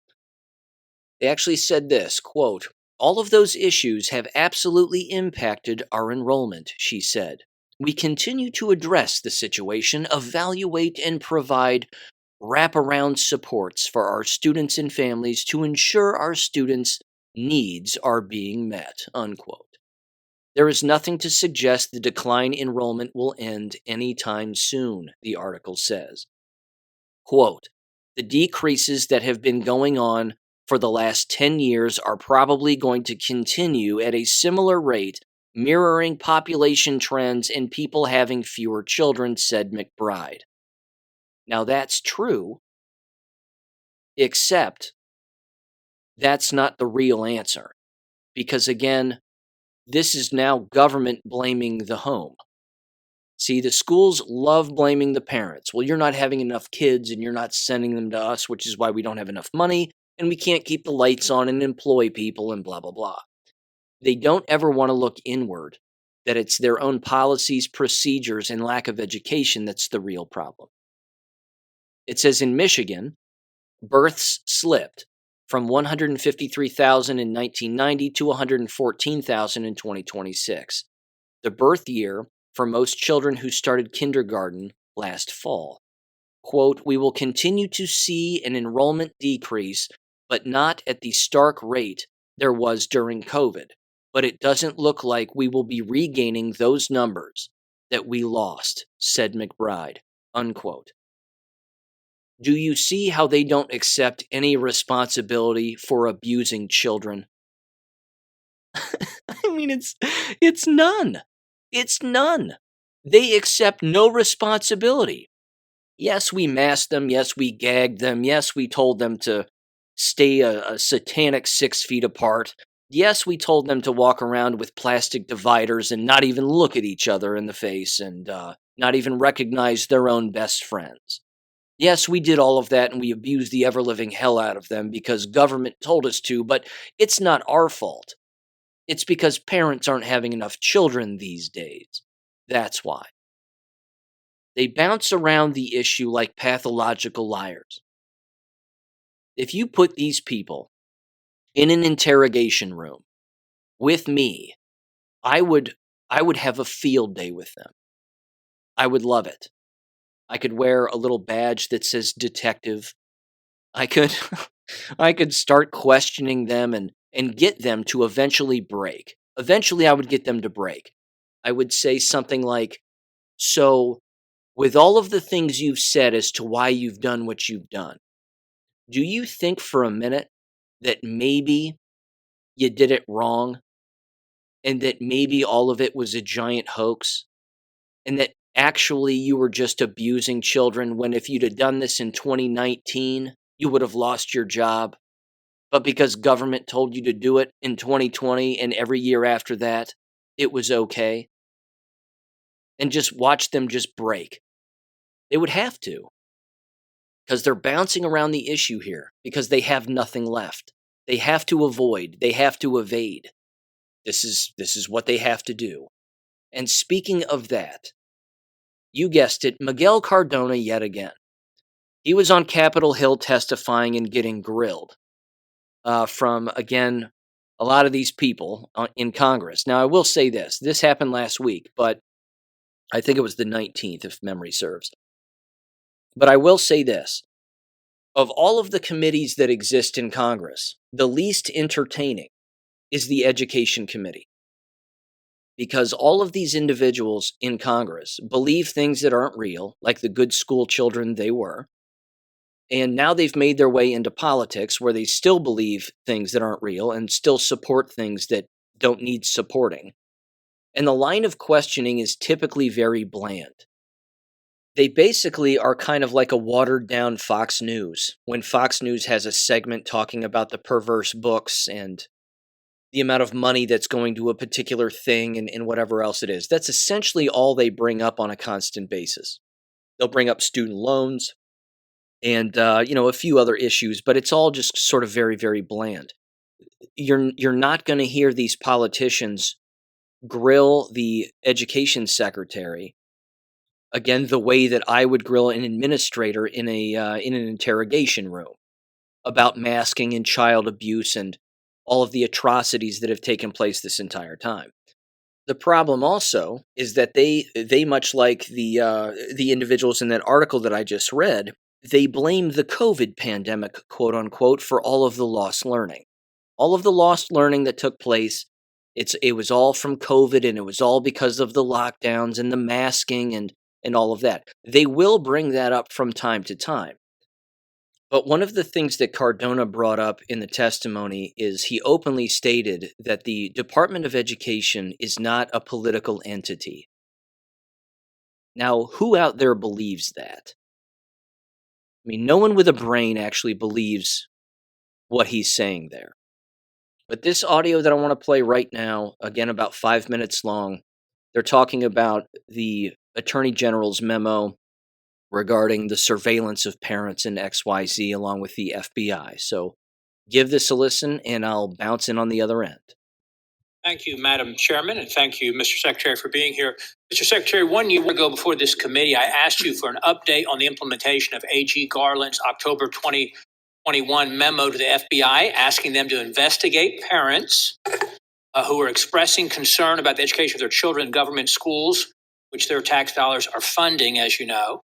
[SPEAKER 1] They actually said this, quote, "All of those issues have absolutely impacted our enrollment," she said. "We continue to address the situation, evaluate, and provide wraparound supports for our students and families to ensure our students' needs are being met," unquote. There is nothing to suggest the decline in enrollment will end anytime soon, the article says. Quote, "The decreases that have been going on for the last 10 years are probably going to continue at a similar rate, mirroring population trends and people having fewer children," said McBride. Now that's true, except that's not the real answer. Because again, this is now government blaming the home. See, the schools love blaming the parents. Well, you're not having enough kids and you're not sending them to us, which is why we don't have enough money and we can't keep the lights on and employ people and blah, blah, blah. They don't ever want to look inward, that it's their own policies, procedures, and lack of education that's the real problem. It says in Michigan, births slipped from 153,000 in 1990 to 114,000 in 2026, the birth year for most children who started kindergarten last fall. Quote, "We will continue to see an enrollment decrease, but not at the stark rate there was during COVID. But it doesn't look like we will be regaining those numbers that we lost," said McBride, unquote. Do you see how they don't accept any responsibility for abusing children? mean, it's none. It's none. They accept no responsibility. Yes, we masked them. Yes, we gagged them. Yes, we told them to stay a satanic 6 feet apart. Yes, we told them to walk around with plastic dividers and not even look at each other in the face and not even recognize their own best friends. Yes, we did all of that and we abused the ever living hell out of them because government told us to, but it's not our fault. It's because parents aren't having enough children these days. That's why. They bounce around the issue like pathological liars. If you put these people in an interrogation room with me, I would have a field day with them. I would love it. I could wear a little badge that says detective. I could I could start questioning them and get them to eventually break. Eventually I would get them to break. I would say something like, "So, with all of the things you've said as to why you've done what you've done, do you think for a minute that maybe you did it wrong and that maybe all of it was a giant hoax and that actually you were just abusing children when if you'd have done this in 2019, you would have lost your job? But because government told you to do it in 2020 and every year after that, it was okay?" And just watch them just break. They would have to, because they're bouncing around the issue here because they have nothing left. They have to avoid, they have to evade. This is what they have to do. And speaking of that, you guessed it, Miguel Cardona yet again. He was on Capitol Hill testifying and getting grilled from, again, a lot of these people in Congress. Now, I will say this. This happened last week, but I think it was the 19th, if memory serves. But I will say this. Of all of the committees that exist in Congress, the least entertaining is the Education Committee. Because all of these individuals in Congress believe things that aren't real, like the good school children they were. And now they've made their way into politics where they still believe things that aren't real and still support things that don't need supporting. And the line of questioning is typically very bland. They basically are kind of like a watered down Fox News. When Fox News has a segment talking about the perverse books and the amount of money that's going to a particular thing and whatever else it is. That's essentially all they bring up on a constant basis. They'll bring up student loans and a few other issues, but it's all just sort of very, very bland. You're not going to hear these politicians grill the education secretary again the way that I would grill an administrator in an interrogation room about masking and child abuse and all of the atrocities that have taken place this entire time. The problem also is that they much like the individuals in that article that I just read, they blame the COVID pandemic, quote unquote, for all of the lost learning. All of the lost learning that took place, it was all from COVID and it was all because of the lockdowns and the masking and all of that. They will bring that up from time to time. But one of the things that Cardona brought up in the testimony is he openly stated that the Department of Education is not a political entity. Now, who out there believes that? I mean, no one with a brain actually believes what he's saying there. But this audio that I want to play right now, again, about 5 minutes long, they're talking about the Attorney General's memo regarding the surveillance of parents in XYZ along with the FBI. So give this a listen and I'll bounce in on the other end.
[SPEAKER 2] Thank you, Madam Chairman, and thank you, Mr. Secretary, for being here. Mr. Secretary, 1 year ago before this committee, I asked you for an update on the implementation of AG Garland's October 2021 memo to the FBI, asking them to investigate parents who are expressing concern about the education of their children in government schools, which their tax dollars are funding, as you know.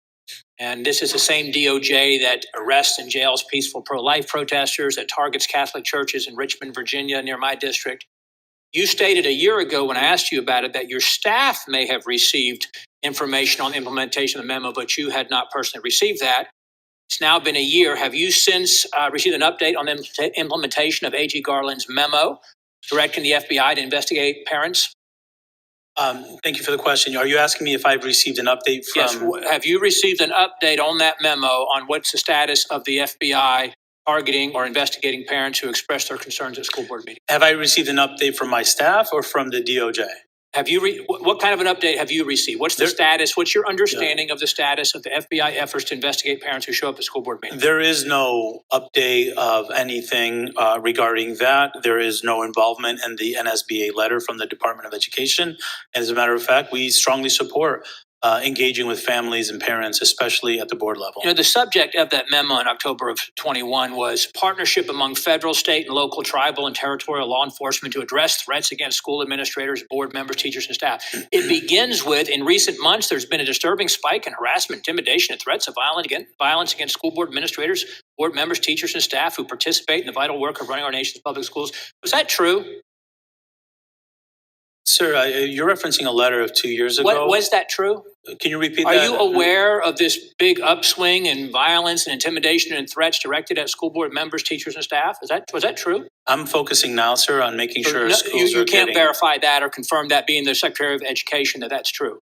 [SPEAKER 2] And this is the same DOJ that arrests and jails peaceful pro-life protesters, that targets Catholic churches in Richmond, Virginia, near my district. You stated a year ago when I asked you about it that your staff may have received information on the implementation of the memo, but you had not personally received that. It's now been a year. Have you since received an update on the implementation of AG Garland's memo directing the FBI to investigate parents?
[SPEAKER 3] Thank you for the question. Are you asking me if I've received an update from?
[SPEAKER 2] Yes. Have you received an update on that memo on what's the status of the FBI targeting or investigating parents who expressed their concerns at school board meetings?
[SPEAKER 3] Have I received an update from my staff or from the DOJ?
[SPEAKER 2] Have you what kind of an update have you received? What's the status? What's your understanding of the status of the FBI efforts to investigate parents who show up at school board meetings?
[SPEAKER 3] There is no update of anything regarding that. There is no involvement in the NSBA letter from the Department of Education. And as a matter of fact, we strongly support engaging with families and parents, especially at the board level.
[SPEAKER 2] You know, the subject of that memo in October of 21 was partnership among federal, state, and local, tribal, and territorial law enforcement to address threats against school administrators, board members, teachers, and staff. It begins with, in recent months, there's been a disturbing spike in harassment, intimidation, and threats of violence against school board administrators, board members, teachers, and staff who participate in the vital work of running our nation's public schools. Was that true?
[SPEAKER 3] Sir, you're referencing a letter of 2 years ago.
[SPEAKER 2] Was that true?
[SPEAKER 3] Can you repeat
[SPEAKER 2] Are
[SPEAKER 3] that?
[SPEAKER 2] you aware of this big upswing in violence and intimidation and threats directed at school board members, teachers, and staff? Was that true?
[SPEAKER 3] I'm focusing now, sir, on making sure schools
[SPEAKER 2] you
[SPEAKER 3] are
[SPEAKER 2] can't
[SPEAKER 3] getting...
[SPEAKER 2] verify that or confirm that, being the Secretary of Education, that that's true.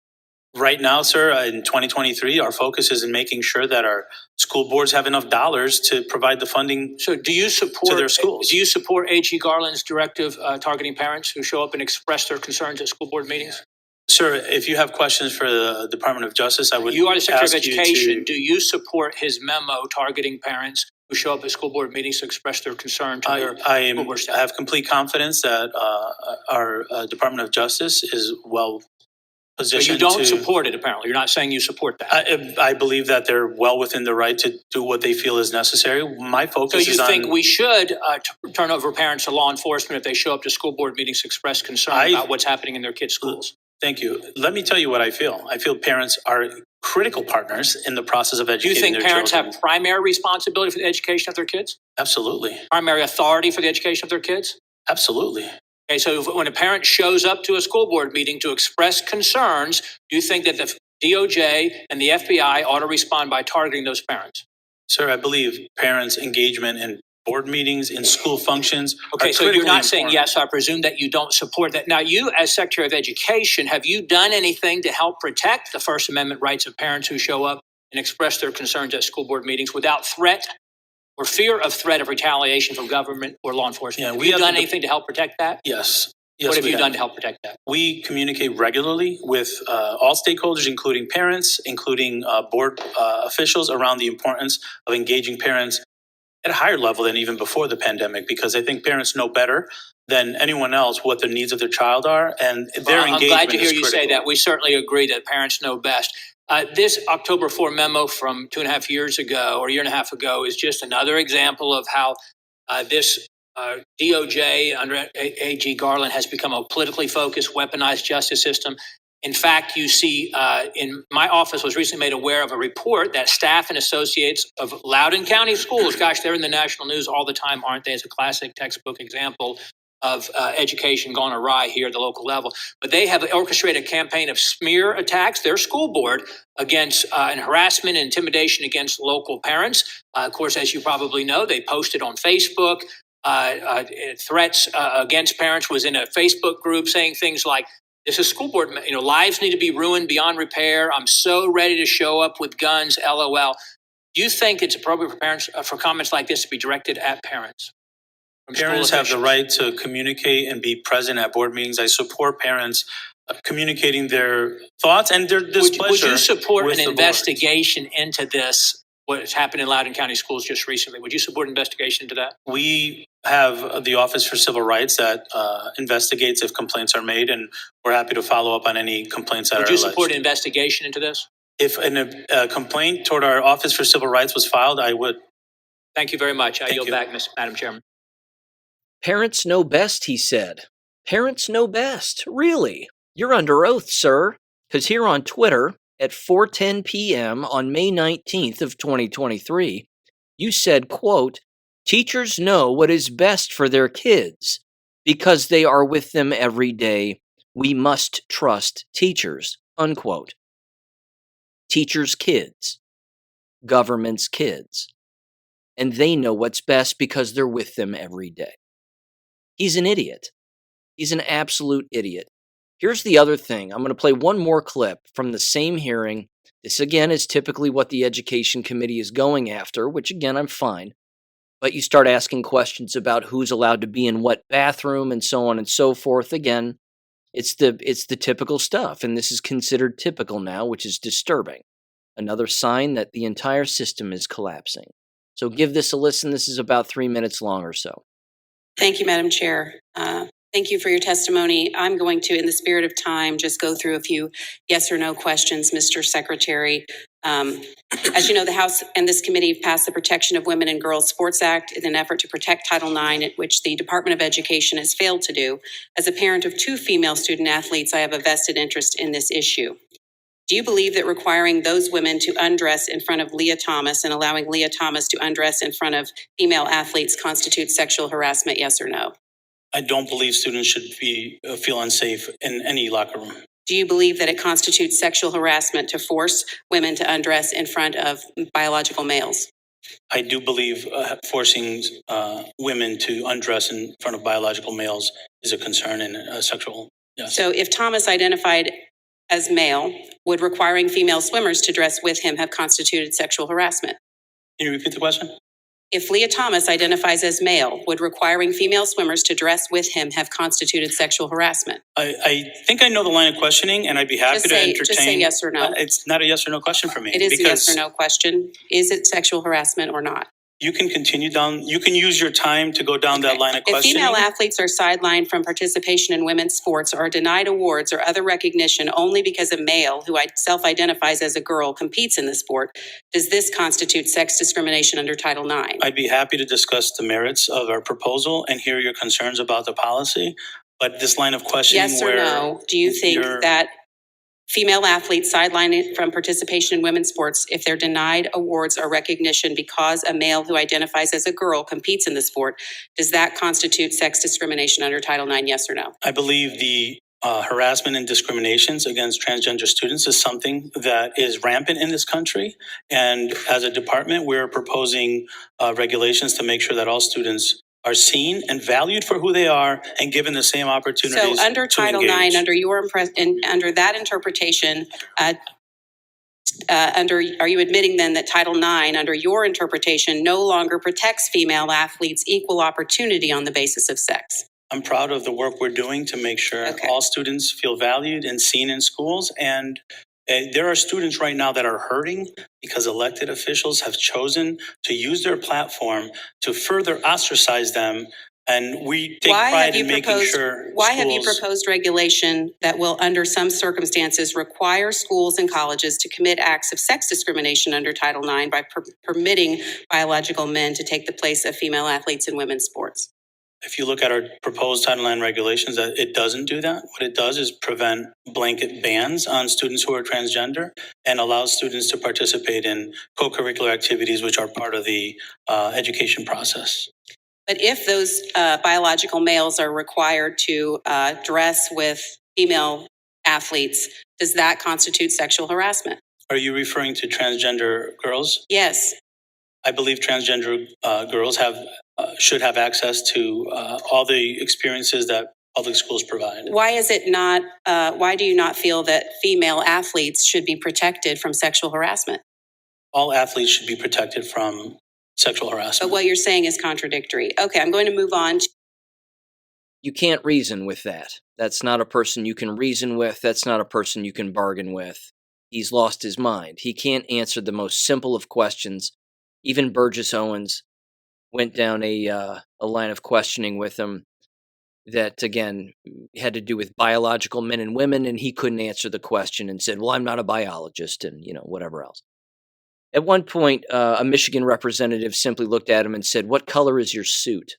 [SPEAKER 3] Right now, sir, in 2023, our focus is in making sure that our school boards have enough dollars to provide the funding
[SPEAKER 2] to their schools. Do you support AG Garland's directive targeting parents who show up and express their concerns at school board meetings?
[SPEAKER 3] Sir, if you have questions for the Department of Justice, I would.
[SPEAKER 2] You are the Secretary of Education. Do you support his memo targeting parents who show up at school board meetings to express their concern to their school board staff?
[SPEAKER 3] I have complete confidence that our Department of Justice is well positioned.
[SPEAKER 2] So you don't support it, apparently. You're not saying you support that.
[SPEAKER 3] I believe that they're well within the right to do what they feel is necessary. My focus is on...
[SPEAKER 2] So you think we should turn over parents to law enforcement if they show up to school board meetings to express concern about what's happening in their kids' schools?
[SPEAKER 3] Thank you. Let me tell you what I feel. I feel parents are critical partners in the process of educating their children.
[SPEAKER 2] Do you think parents have primary responsibility for the education of their kids?
[SPEAKER 3] Absolutely.
[SPEAKER 2] Primary authority for the education of their kids?
[SPEAKER 3] Absolutely.
[SPEAKER 2] Okay, so when a parent shows up to a school board meeting to express concerns, do you think that the DOJ and the FBI ought to respond by targeting those parents?
[SPEAKER 3] Sir, I believe parents' engagement in board meetings, in school functions.
[SPEAKER 2] Okay, so you're not saying yes, so I presume that you don't support that. Now, you as Secretary of Education, have you done anything to help protect the First Amendment rights of parents who show up and express their concerns at school board meetings without threat or fear of threat of retaliation from government or law enforcement?
[SPEAKER 3] Yeah,
[SPEAKER 2] have you done anything to help protect that?
[SPEAKER 3] Yes.
[SPEAKER 2] What have you done to help protect that?
[SPEAKER 3] We communicate regularly with all stakeholders, including parents, including board officials, around the importance of engaging parents at a higher level than even before the pandemic, because I think parents know better than anyone else what the needs of their child are, and their engagement is critical.
[SPEAKER 2] I'm glad to hear you say that. We certainly agree that parents know best. This October 4 memo from 2.5 years ago, or a year and a half ago, is just another example of how this DOJ under AG Garland has become a politically focused, weaponized justice system. In fact, you see, in my office was recently made aware of a report that staff and associates of Loudoun County schools, gosh, they're in the national news all the time, aren't they? It's a classic textbook example of education gone awry here at the local level. But they have orchestrated a campaign of smear attacks, their school board, against and harassment and intimidation against local parents. Of course, as you probably know, they posted on Facebook threats against parents, was in a Facebook group saying things like, this is school board, lives need to be ruined beyond repair. I'm so ready to show up with guns, LOL. Do you think it's appropriate for parents, for comments like this to be directed at parents?
[SPEAKER 3] Parents have the right to communicate and be present at board meetings. I support parents communicating their thoughts and their displeasure.
[SPEAKER 2] Would you support an investigation into this, what has happened in Loudoun County schools just recently? Would you support an investigation into that?
[SPEAKER 3] We have the Office for Civil Rights that investigates if complaints are made, and we're happy to follow up on any complaints that are alleged.
[SPEAKER 2] Would you support an investigation into this?
[SPEAKER 3] If a complaint toward our Office for Civil Rights was filed, I would.
[SPEAKER 2] Thank you very much. I yield back, Madam Chairman.
[SPEAKER 1] Parents know best, he said. Parents know best. Really? You're under oath, sir. Because here on Twitter, at 4:10 p.m. on May 19th of 2023, you said, quote, teachers know what is best for their kids because they are with them every day. We must trust teachers, unquote. Teachers' kids, government's kids, and they know what's best because they're with them every day. He's an idiot. He's an absolute idiot. Here's the other thing. I'm going to play one more clip from the same hearing. This, again, is typically what the Education Committee is going after, which, again, I'm fine. But you start asking questions about who's allowed to be in what bathroom and so on and so forth. Again, it's the typical stuff, and this is considered typical now, which is disturbing. Another sign that the entire system is collapsing. So give this a listen. This is about 3 minutes long or so.
[SPEAKER 4] Thank you, Madam Chair. Thank you for your testimony. I'm going to, in the spirit of time, just go through a few yes or no questions, Mr. Secretary. As you know, the House and this committee have passed the Protection of Women and Girls Sports Act in an effort to protect Title IX, which the Department of Education has failed to do. As a parent of 2 female student athletes, I have a vested interest in this issue. Do you believe that requiring those women to undress in front of Leah Thomas and allowing Leah Thomas to undress in front of female athletes constitutes sexual harassment, yes or no?
[SPEAKER 3] I don't believe students should feel unsafe in any locker room.
[SPEAKER 4] Do you believe that it constitutes sexual harassment to force women to undress in front of biological males?
[SPEAKER 3] I do believe forcing women to undress in front of biological males is a concern and sexual. Yes.
[SPEAKER 4] So if Thomas identified as male, would requiring female swimmers to dress with him have constituted sexual harassment?
[SPEAKER 3] Can you repeat the question?
[SPEAKER 4] If Leah Thomas identifies as male, would requiring female swimmers to dress with him have constituted sexual harassment?
[SPEAKER 3] I think I know the line of questioning, and I'd be happy to entertain.
[SPEAKER 4] Just say yes or no.
[SPEAKER 3] It's not a yes or no question for me.
[SPEAKER 4] It is a yes or no question. Is it sexual harassment or not?
[SPEAKER 3] You can continue down. You can use your time to go down that line of questioning.
[SPEAKER 4] If female athletes are sidelined from participation in women's sports or are denied awards or other recognition only because a male who self-identifies as a girl competes in the sport, does this constitute sex discrimination under Title IX?
[SPEAKER 3] I'd be happy to discuss the merits of our proposal and hear your concerns about the policy. But this line of questioning,
[SPEAKER 4] yes or no, do you think that female athletes sidelined from participation in women's sports, if they're denied awards or recognition because a male who identifies as a girl competes in the sport, does that constitute sex discrimination under Title IX, yes or no?
[SPEAKER 3] I believe the harassment and discriminations against transgender students is something that is rampant in this country. And as a department, we're proposing regulations to make sure that all students are seen and valued for who they are and given the same opportunities.
[SPEAKER 4] So under Title IX, under under that interpretation, are you admitting then that Title IX, under your interpretation, no longer protects female athletes' equal opportunity on the basis of sex?
[SPEAKER 3] I'm proud of the work we're doing to make sure all students feel valued and seen in schools. And there are students right now that are hurting because elected officials have chosen to use their platform to further ostracize them. And we take pride in making sure.
[SPEAKER 4] Why have you proposed regulation that will, under some circumstances, require schools and colleges to commit acts of sex discrimination under Title IX by permitting biological men to take the place of female athletes in women's sports?
[SPEAKER 3] If you look at our proposed Title IX regulations, that it doesn't do that. What it does is prevent blanket bans on students who are transgender and allows students to participate in co-curricular activities, which are part of the education process.
[SPEAKER 4] But if those biological males are required to dress with female athletes, does that constitute sexual harassment?
[SPEAKER 3] Are you referring to transgender girls?
[SPEAKER 4] Yes.
[SPEAKER 3] I believe transgender girls should have access to all the experiences that public schools provide.
[SPEAKER 4] Why is it not? Why do you not feel that female athletes should be protected from sexual harassment?
[SPEAKER 3] All athletes should be protected from sexual harassment.
[SPEAKER 4] But what you're saying is contradictory. Okay, I'm going to move on.
[SPEAKER 1] You can't reason with that. That's not a person you can reason with. That's not a person you can bargain with. He's lost his mind. He can't answer the most simple of questions. Even Burgess Owens went down a line of questioning with him that, again, had to do with biological men and women, and he couldn't answer the question and said, well, I'm not a biologist, and, whatever else. At one point, a Michigan representative simply looked at him and said, what color is your suit?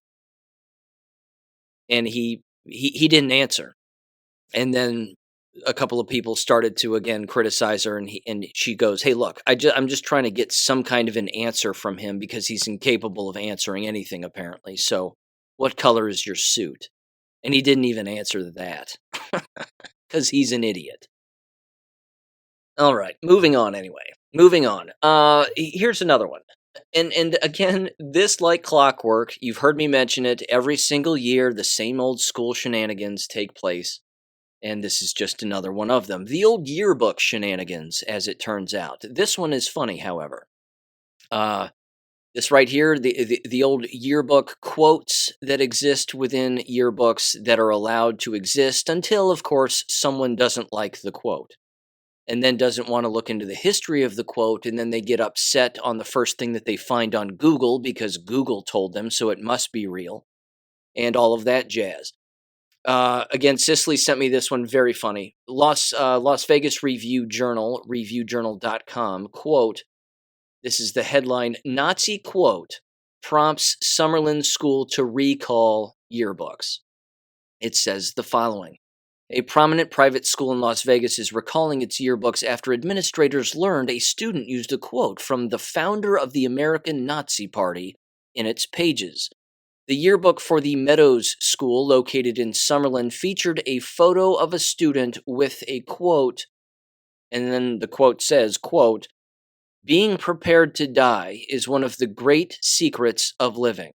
[SPEAKER 1] And he didn't answer. And then a couple of people started to, again, criticize her, and she goes, hey, look, I'm just trying to get some kind of an answer from him because he's incapable of answering anything, apparently. So what color is your suit? And he didn't even answer that because he's an idiot. All right, moving on anyway. Moving on. Here's another one. And again, this like clockwork, you've heard me mention it every single year, the same old school shenanigans take place. And this is just another one of them. The old yearbook shenanigans, as it turns out. This one is funny, however. This right here, the old yearbook quotes that exist within yearbooks that are allowed to exist until, of course, someone doesn't like the quote and then doesn't want to look into the history of the quote, and then they get upset on the first thing that they find on Google because Google told them, so it must be real, and all of that jazz. Again, Cicely sent me this one, very funny. Las Vegas Review Journal, reviewjournal.com, quote, this is the headline, Nazi quote prompts Summerlin School to recall yearbooks. It says the following. A prominent private school in Las Vegas is recalling its yearbooks after administrators learned a student used a quote from the founder of the American Nazi Party in its pages. The yearbook for the Meadows School, located in Summerlin, featured a photo of a student with a quote, and then the quote says, quote, being prepared to die is one of the great secrets of living,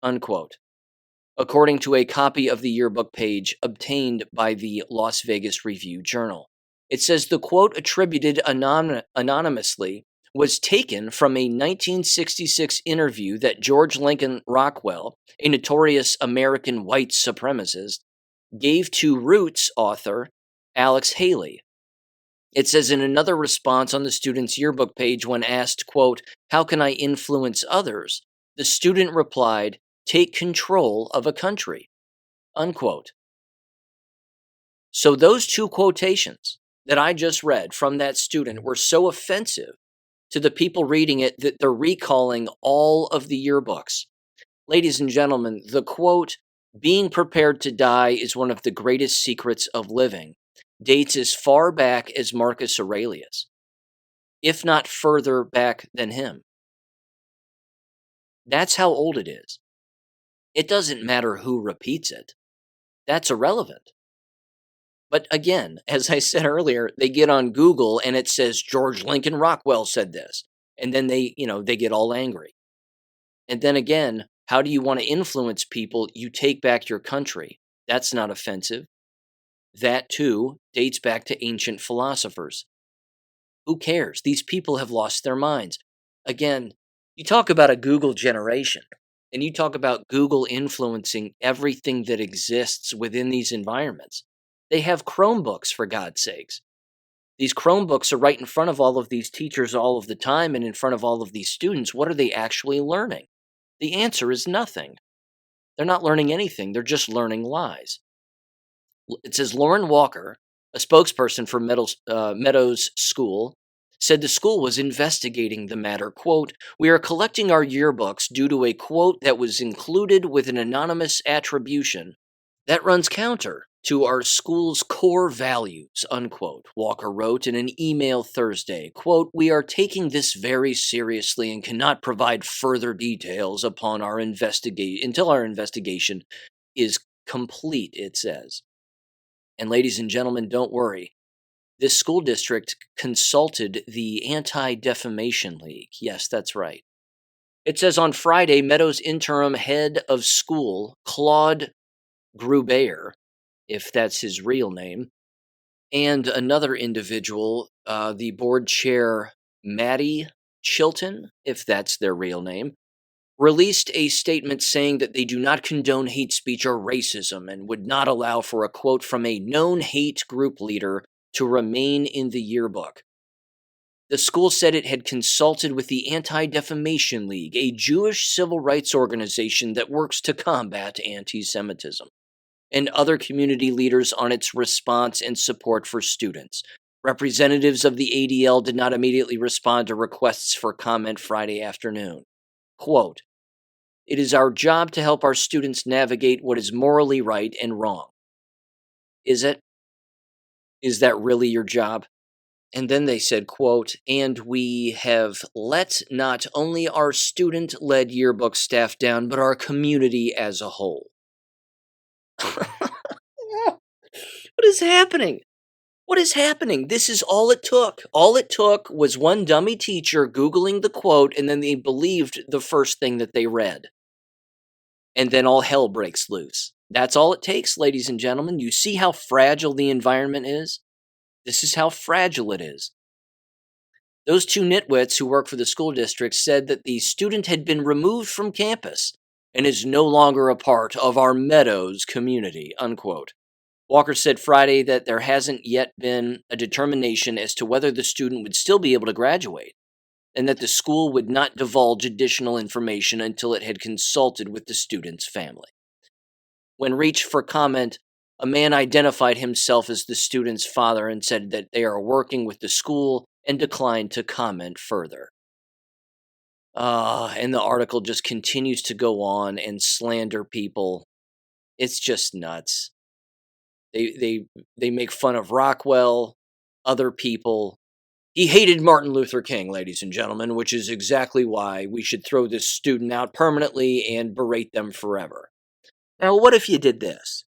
[SPEAKER 1] unquote, according to a copy of the yearbook page obtained by the Las Vegas Review Journal. It says the quote, attributed anonymously, was taken from a 1966 interview that George Lincoln Rockwell, a notorious American white supremacist, gave to Roots author Alex Haley. It says in another response on the student's yearbook page when asked, quote, how can I influence others? The student replied, take control of a country, unquote. So those two quotations that I just read from that student were so offensive to the people reading it that they're recalling all of the yearbooks. Ladies and gentlemen, the quote, being prepared to die is one of the greatest secrets of living, dates as far back as Marcus Aurelius, if not further back than him. That's how old it is. It doesn't matter who repeats it. That's irrelevant. But again, as I said earlier, they get on Google and it says George Lincoln Rockwell said this. And then they get all angry. And then again, how do you want to influence people? You take back your country. That's not offensive. That, too, dates back to ancient philosophers. Who cares? These people have lost their minds. Again, you talk about a Google generation, and you talk about Google influencing everything that exists within these environments. They have Chromebooks, for God's sakes. These Chromebooks are right in front of all of these teachers all of the time and in front of all of these students. What are they actually learning? The answer is nothing. They're not learning anything. They're just learning lies. It says Lauren Walker, a spokesperson for Meadows School, said the school was investigating the matter. Quote, we are collecting our yearbooks due to a quote that was included with an anonymous attribution that runs counter to our school's core values, unquote, Walker wrote in an email Thursday. Quote, we are taking this very seriously and cannot provide further details upon our until our investigation is complete, it says. And ladies and gentlemen, don't worry. This school district consulted the Anti-Defamation League. Yes, that's right. It says on Friday, Meadows interim head of school, Claude Gruber, if that's his real name, and another individual, the board chair, Maddie Chilton, if that's their real name, released a statement saying that they do not condone hate speech or racism and would not allow for a quote from a known hate group leader to remain in the yearbook. The school said it had consulted with the Anti-Defamation League, a Jewish civil rights organization that works to combat anti-Semitism, and other community leaders on its response and support for students. Representatives of the ADL did not immediately respond to requests for comment Friday afternoon. Quote, it is our job to help our students navigate what is morally right and wrong. Is it? Is that really your job? And then they said, quote, and we have let not only our student-led yearbook staff down, but our community as a whole. What is happening? What is happening? This is all it took. All it took was one dummy teacher Googling the quote, and then they believed the first thing that they read. And then all hell breaks loose. That's all it takes, ladies and gentlemen. You see how fragile the environment is? This is how fragile it is. Those two nitwits who work for the school district said that the student had been removed from campus and is no longer a part of our Meadows community, unquote. Walker said Friday that there hasn't yet been a determination as to whether the student would still be able to graduate, and that the school would not divulge additional information until it had consulted with the student's family. When reached for comment, a man identified himself as the student's father and said that they are working with the school and declined to comment further. And the article just continues to go on and slander people. It's just nuts. They make fun of Rockwell, other people. He hated Martin Luther King, ladies and gentlemen, which is exactly why we should throw this student out permanently and berate them forever. Now, what if you did this?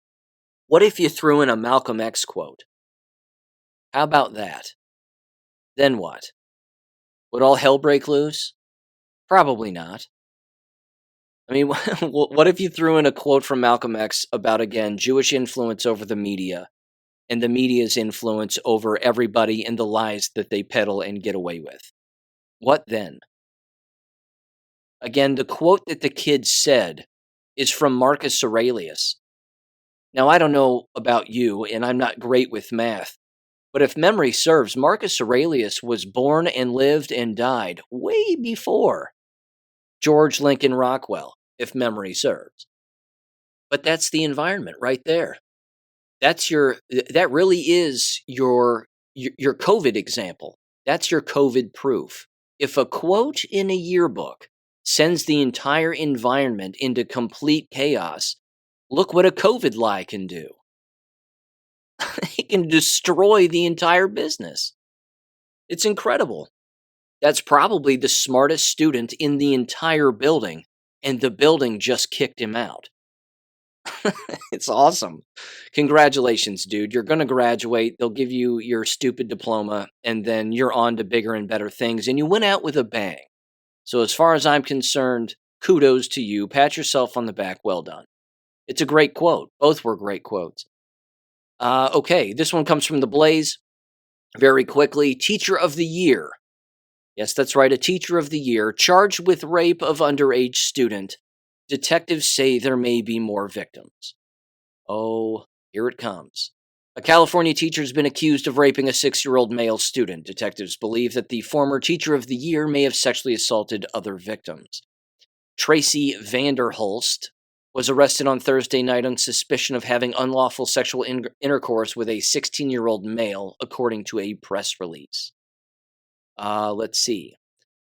[SPEAKER 1] What if you threw in a Malcolm X quote? How about that? Then what? Would all hell break loose? Probably not. I mean, what if you threw in a quote from Malcolm X about, again, Jewish influence over the media and the media's influence over everybody and the lies that they peddle and get away with? What then? Again, the quote that the kid said is from Marcus Aurelius. Now, I don't know about you, and I'm not great with math, but if memory serves, Marcus Aurelius was born and lived and died way before George Lincoln Rockwell, if memory serves. But that's the environment right there. That really is your COVID example. That's your COVID proof. If a quote in a yearbook sends the entire environment into complete chaos, look what a COVID lie can do. It can destroy the entire business. It's incredible. That's probably the smartest student in the entire building, and the building just kicked him out. It's awesome. Congratulations, dude. You're going to graduate. They'll give you your stupid diploma, and then you're on to bigger and better things, and you went out with a bang. So as far as I'm concerned, kudos to you. Pat yourself on the back. Well done. It's a great quote. Both were great quotes. Okay, this one comes from The Blaze. Very quickly, Teacher of the Year. Yes, that's right, a Teacher of the Year charged with rape of underage student. Detectives say there may be more victims. Oh, here it comes. A California teacher has been accused of raping a 6-year-old male student. Detectives believe that the former Teacher of the Year may have sexually assaulted other victims. Tracy Vanderhulst was arrested on Thursday night on suspicion of having unlawful sexual intercourse with a 16-year-old male, according to a press release. Let's see.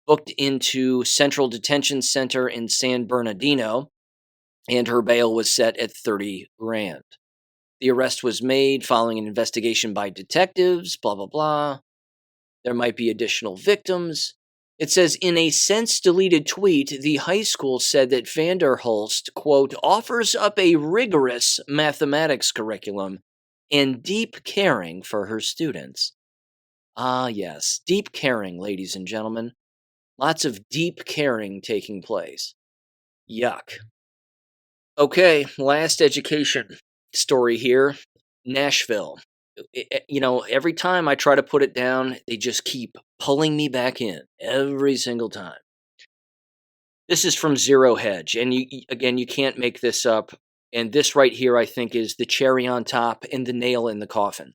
[SPEAKER 1] Booked into Central Detention Center in San Bernardino, and her bail was set at $30,000. The arrest was made following an investigation by detectives, blah, blah, blah. There might be additional victims. It says, in a since-deleted tweet, the high school said that Vanderhulst, quote, offers up a rigorous mathematics curriculum and deep caring for her students. Ah, yes, deep caring, ladies and gentlemen. Lots of deep caring taking place. Yuck. Okay, last education story here. Nashville. Every time I try to put it down, they just keep pulling me back in every single time. This is from Zero Hedge, and you can't make this up. And this right here, I think, is the cherry on top and the nail in the coffin.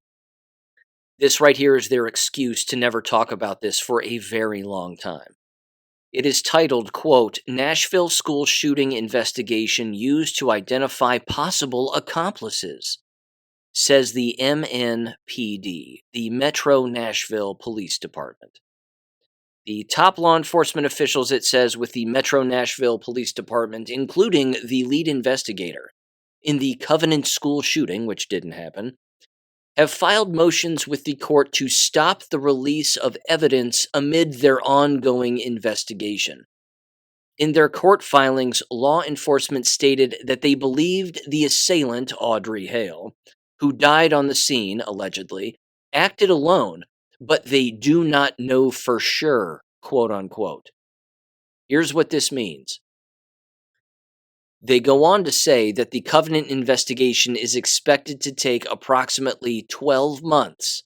[SPEAKER 1] This right here is their excuse to never talk about this for a very long time. It is titled, quote, Nashville School Shooting Investigation Used to Identify Possible Accomplices, says the MNPD, the Metro Nashville Police Department. The top law enforcement officials, it says, with the Metro Nashville Police Department, including the lead investigator in the Covenant School shooting, which didn't happen, have filed motions with the court to stop the release of evidence amid their ongoing investigation. In their court filings, law enforcement stated that they believed the assailant, Audrey Hale, who died on the scene, allegedly, acted alone, but they do not know for sure, quote unquote. Here's what this means. They go on to say that the Covenant investigation is expected to take approximately 12 months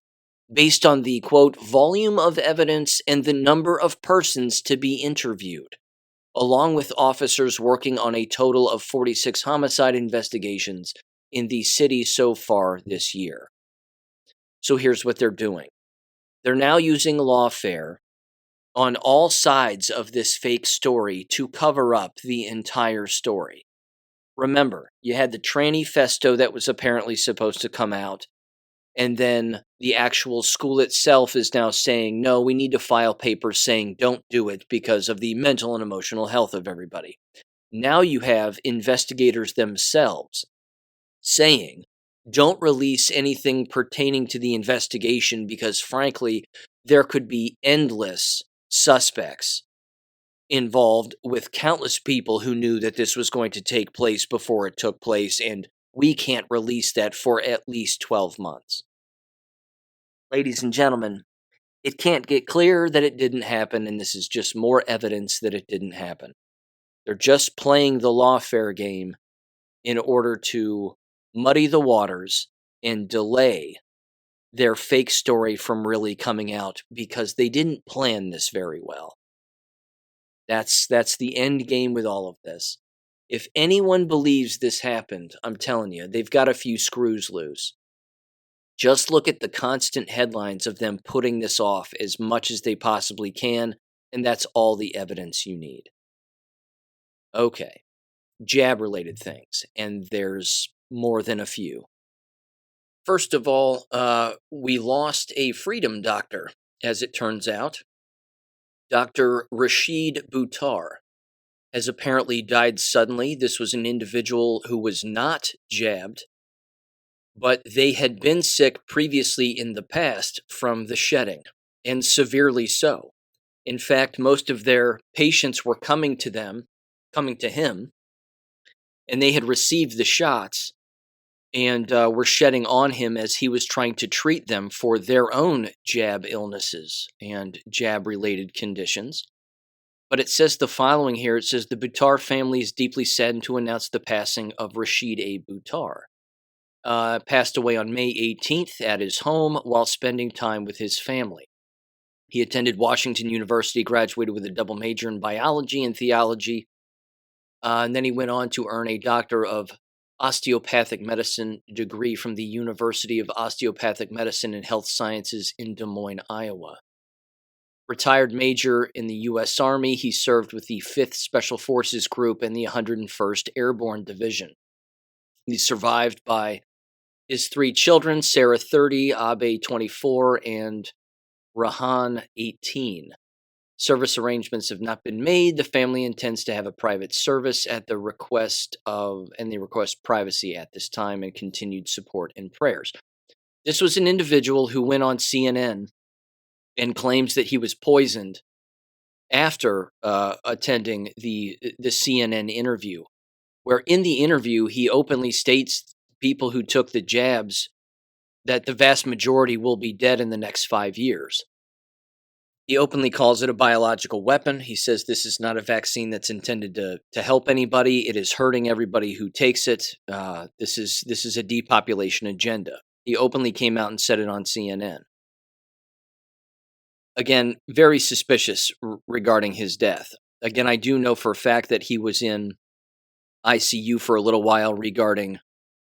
[SPEAKER 1] based on the, quote, volume of evidence and the number of persons to be interviewed, along with officers working on a total of 46 homicide investigations in the city so far this year. So here's what they're doing. They're now using lawfare on all sides of this fake story to cover up the entire story. Remember, you had the tranny festo that was apparently supposed to come out, and then the actual school itself is now saying, no, we need to file papers saying don't do it because of the mental and emotional health of everybody. Now you have investigators themselves saying, don't release anything pertaining to the investigation because, frankly, there could be endless suspects involved with countless people who knew that this was going to take place before it took place, and we can't release that for at least 12 months. Ladies and gentlemen, it can't get clearer that it didn't happen, and this is just more evidence that it didn't happen. They're just playing the lawfare game in order to muddy the waters and delay their fake story from really coming out because they didn't plan this very well. That's the end game with all of this. If anyone believes this happened, I'm telling you, they've got a few screws loose. Just look at the constant headlines of them putting this off as much as they possibly can, and that's all the evidence you need. Okay, jab-related things, and there's more than a few. First of all, we lost a freedom doctor, as it turns out. Dr. Rashid Buttar has apparently died suddenly. This was an individual who was not jabbed, but they had been sick previously in the past from the shedding, and severely so. In fact, most of their patients were coming to him, and they had received the shots and were shedding on him as he was trying to treat them for their own jab illnesses and jab-related conditions. But it says the following here. It says, the Buttar family is deeply saddened to announce the passing of Rashid A. Buttar. Passed away on May 18th at his home while spending time with his family. He attended Washington University, graduated with a double major in biology and theology, and then he went on to earn a Doctor of Osteopathic Medicine degree from the University of Osteopathic Medicine and Health Sciences in Des Moines, Iowa. Retired Major in the U.S. Army, he served with the 5th Special Forces Group and the 101st Airborne Division. He's survived by his 3 children, Sarah 30, Abe 24, and Rahan 18. Service arrangements have not been made. The family intends to have a private service at the request of, and they request privacy at this time and continued support and prayers. This was an individual who went on CNN and claims that he was poisoned after attending the CNN interview, where in the interview he openly states people who took the jabs that the vast majority will be dead in the next 5 years. He openly calls it a biological weapon. He says this is not a vaccine that's intended to help anybody. It is hurting everybody who takes it. This is a depopulation agenda. He openly came out and said it on CNN. Again, very suspicious regarding his death. Again, I do know for a fact that he was in ICU for a little while regarding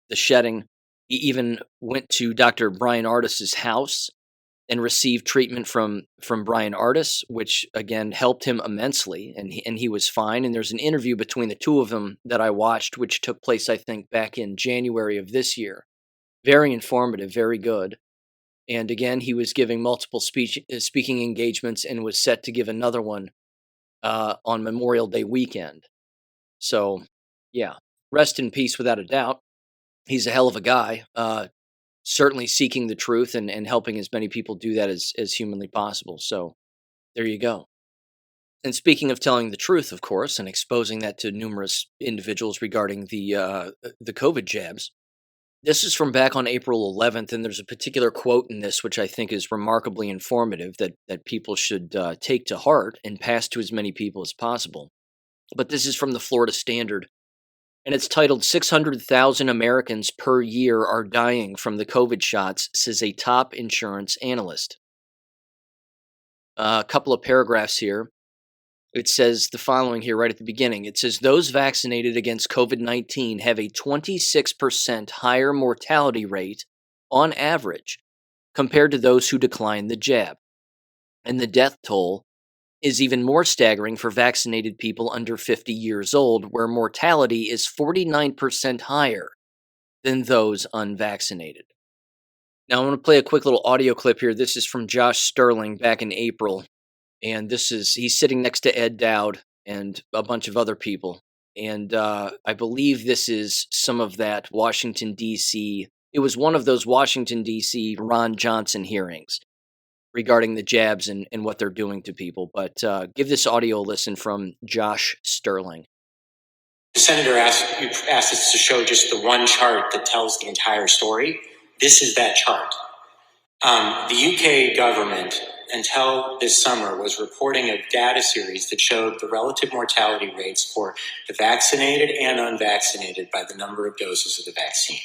[SPEAKER 1] the shedding. He even went to Dr. Brian Ardis's house and received treatment from Brian Ardis, which again helped him immensely, and he was fine. And there's an interview between the two of them that I watched, which took place, I think, back in January of this year. Very informative, very good. And again, he was giving multiple speaking engagements and was set to give another one on Memorial Day weekend. So, yeah, rest in peace without a doubt. He's a hell of a guy. Certainly seeking the truth and helping as many people do that as humanly possible. So there you go. And speaking of telling the truth, of course, and exposing that to numerous individuals regarding the COVID jabs, This is from back on April 11th, and there's a particular quote in this which I think is remarkably informative that people should take to heart and pass to as many people as possible. But this is from the Florida Standard, and it's titled 600,000 Americans per year are dying from the COVID shots, says a top insurance analyst. A couple of paragraphs here. It says the following here right at the beginning. It says those vaccinated against COVID-19 have a 26% higher mortality rate on average compared to those who declined the jab. And the death toll is even more staggering for vaccinated people under 50 years old, where mortality is 49% higher than those unvaccinated. Now, I want to play a quick little audio clip here. This is from Josh Sterling back in April. And he's sitting next to Ed Dowd and a bunch of other people. And I believe this is some of that Washington, D.C. It was one of those Washington, D.C. Ron Johnson hearings regarding the jabs and what they're doing to people. But give this audio a listen from Josh Sterling.
[SPEAKER 5] The senator asked us to show just the one chart that tells the entire story. This is that chart. The UK government, until this summer, was reporting a data series that showed the relative mortality rates for the vaccinated and unvaccinated by the number of doses of the vaccine.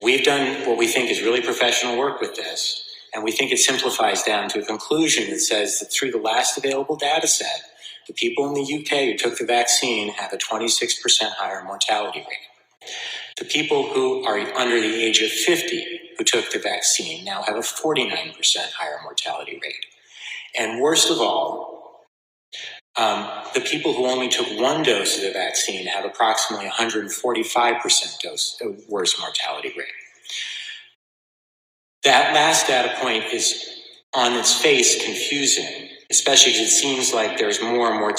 [SPEAKER 5] We've done what we think is really professional work with this, and we think it simplifies down to a conclusion that says that through the last available data set, the people in the UK who took the vaccine have a 26% higher mortality rate. The people who are under the age of 50 who took the vaccine now have a 49% higher mortality rate. And worst of all, the people who only took one dose of the vaccine have approximately 145% worse mortality rate. That last data point is on its face confusing, especially because it seems like there's more and more,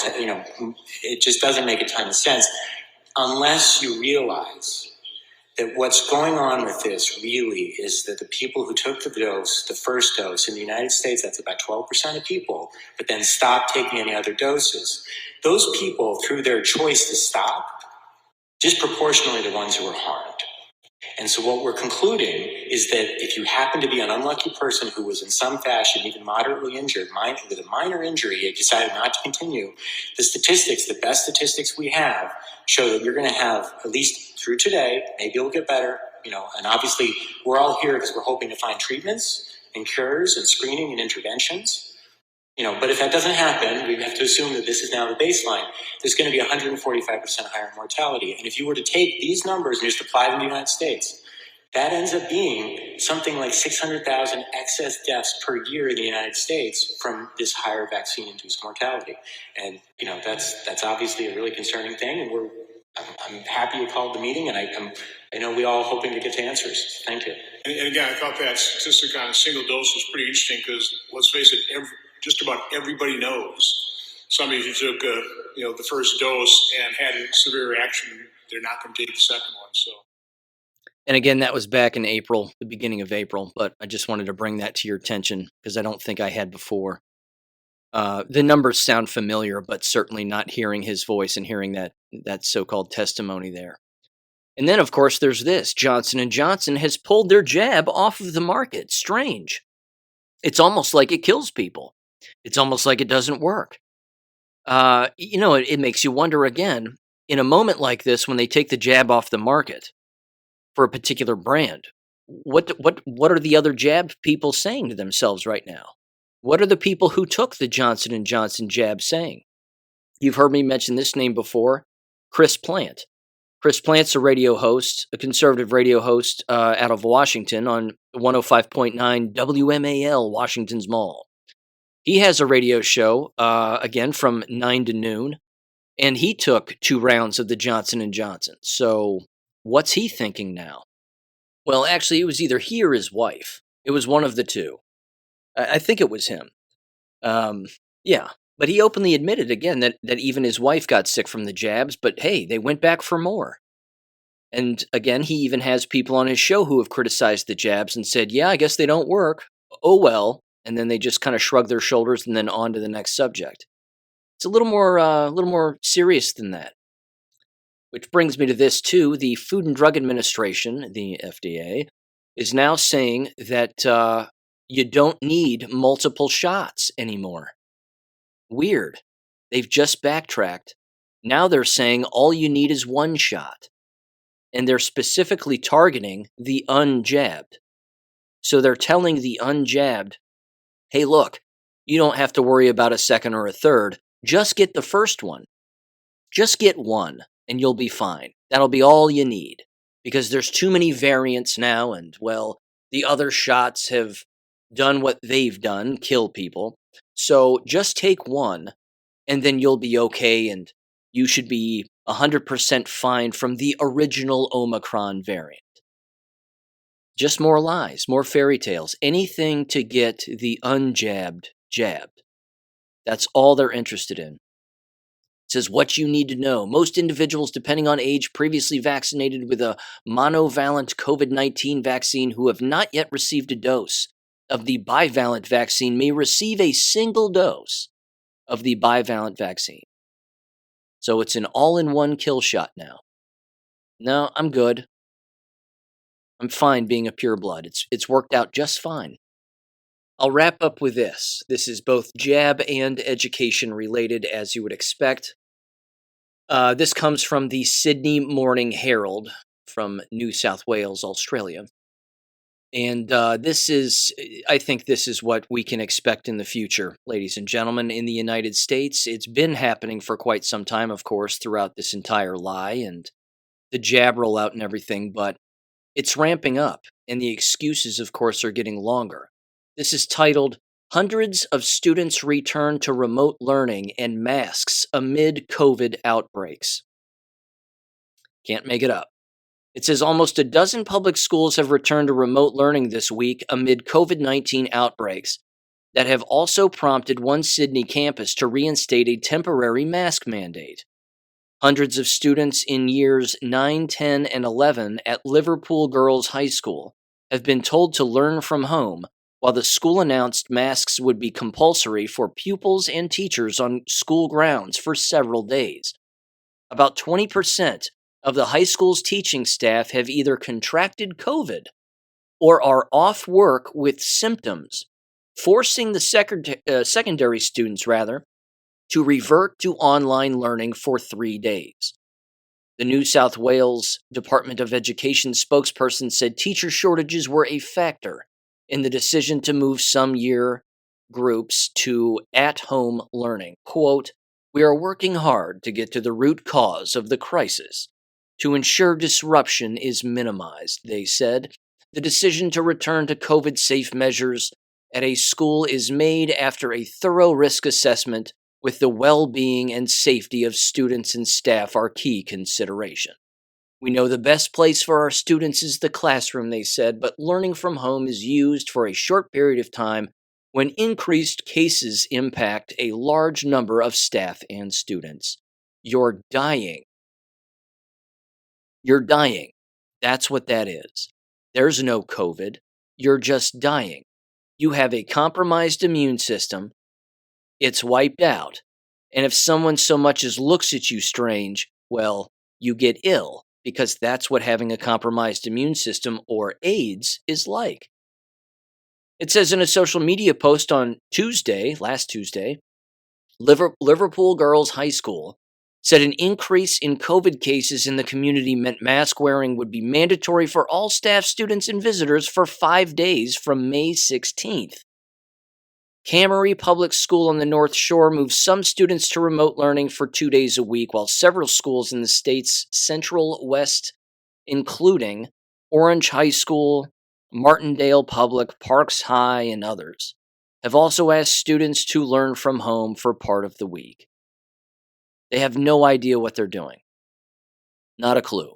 [SPEAKER 5] it just doesn't make a ton of sense unless you realize that what's going on with this really is that the people who took the first dose in the United States, that's about 12% of people, but then stopped taking any other doses. Those people, through their choice to stop, disproportionately the ones who were harmed. And so what we're concluding is that if you happen to be an unlucky person who was in some fashion even moderately injured, with a minor injury, you decided not to continue, the best statistics we have show that you're going to have, at least through today, maybe it'll get better, and obviously we're all here because we're hoping to find treatments and cures and screening and interventions. But if that doesn't happen, we have to assume that this is now the baseline. There's going to be 145% higher mortality. And if you were to take these numbers and just apply them to the United States, that ends up being something like 600,000 excess deaths per year in the United States from this higher vaccine-induced mortality. And, that's obviously a really concerning thing. And I'm happy you called the meeting, and I know we all hoping to get to answers. Thank you.
[SPEAKER 6] And again, I thought that statistic on a single dose was pretty interesting because, let's face it, just about everybody knows somebody who took the first dose and had a severe reaction, they're not going to take the second one. So,
[SPEAKER 1] and again, that was back in April, the beginning of April, but I just wanted to bring that to your attention because I don't think I had before. The numbers sound familiar, but certainly not hearing his voice and hearing that so-called testimony there. And then, of course, there's this. Johnson & Johnson has pulled their jab off of the market. Strange. It's almost like it kills people. It's almost like it doesn't work. It makes you wonder again, in a moment like this, when they take the jab off the market for a particular brand, what are the other jab people saying to themselves right now? What are the people who took the Johnson & Johnson jab saying? You've heard me mention this name before, Chris Plant. Chris Plant's a radio host, a conservative radio host out of Washington on 105.9 WMAL, Washington's Mall. He has a radio show, again, from 9 to noon, and he took 2 rounds of the Johnson & Johnson. So what's he thinking now? Well, actually, it was either he or his wife. It was one of the two. I think it was him. Yeah, but he openly admitted, again, that even his wife got sick from the jabs, but hey, they went back for more. And again, he even has people on his show who have criticized the jabs and said, yeah, I guess they don't work. Oh, well. And then they just kind of shrug their shoulders and then on to the next subject. It's a little more serious than that. Which brings me to this too. The Food and Drug Administration, the FDA, is now saying that you don't need multiple shots anymore. Weird. They've just backtracked. Now they're saying all you need is one shot. And they're specifically targeting the unjabbed. So they're telling the unjabbed, hey, look, you don't have to worry about a second or a third. Just get the first one. Just get one, and you'll be fine. That'll be all you need. Because there's too many variants now, and, well, the other shots have done what they've done, kill people. So just take one, and then you'll be okay, and you should be 100% fine from the original Omicron variant. Just more lies, more fairy tales, anything to get the unjabbed jabbed. That's all they're interested in. It says what you need to know. Most individuals, depending on age, previously vaccinated with a monovalent COVID-19 vaccine who have not yet received a dose of the bivalent vaccine may receive a single dose of the bivalent vaccine. So it's an all-in-one kill shot now. No, I'm good. I'm fine being a pureblood. It's worked out just fine. I'll wrap up with this. This is both jab and education related, as you would expect. This comes from the Sydney Morning Herald from New South Wales, Australia. And I think this is what we can expect in the future, ladies and gentlemen, in the United States. It's been happening for quite some time, of course, throughout this entire lie and the jab rollout and everything, but it's ramping up, and the excuses, of course, are getting longer. This is titled, Hundreds of Students Return to Remote Learning and Masks Amid COVID Outbreaks. Can't make it up. It says almost a dozen public schools have returned to remote learning this week amid COVID-19 outbreaks that have also prompted one Sydney campus to reinstate a temporary mask mandate. Hundreds of students in years 9, 10, and 11 at Liverpool Girls High School have been told to learn from home, while the school announced masks would be compulsory for pupils and teachers on school grounds for several days. About 20% of the high school's teaching staff have either contracted COVID or are off work with symptoms, forcing the secondary students, to revert to online learning for 3 days. The New South Wales Department of Education spokesperson said teacher shortages were a factor in the decision to move some year groups to at-home learning. Quote, "We are working hard to get to the root cause of the crisis to ensure disruption is minimized," they said. The decision to return to COVID-safe measures at a school is made after a thorough risk assessment with the well-being and safety of students and staff are key consideration. We know the best place for our students is the classroom, they said, but learning from home is used for a short period of time when increased cases impact a large number of staff and students. You're dying. You're dying. That's what that is. There's no COVID. You're just dying. You have a compromised immune system. It's wiped out. And if someone so much as looks at you strange, well, you get ill, because that's what having a compromised immune system, or AIDS, is like. It says in a social media post on last Tuesday, Liverpool Girls High School said an increase in COVID cases in the community meant mask wearing would be mandatory for all staff, students, and visitors for 5 days from May 16th. Camry Public School on the North Shore moved some students to remote learning for 2 days a week, while several schools in the state's Central West, including Orange High School, Martindale Public, Parks High, and others, have also asked students to learn from home for part of the week. They have no idea what they're doing. Not a clue.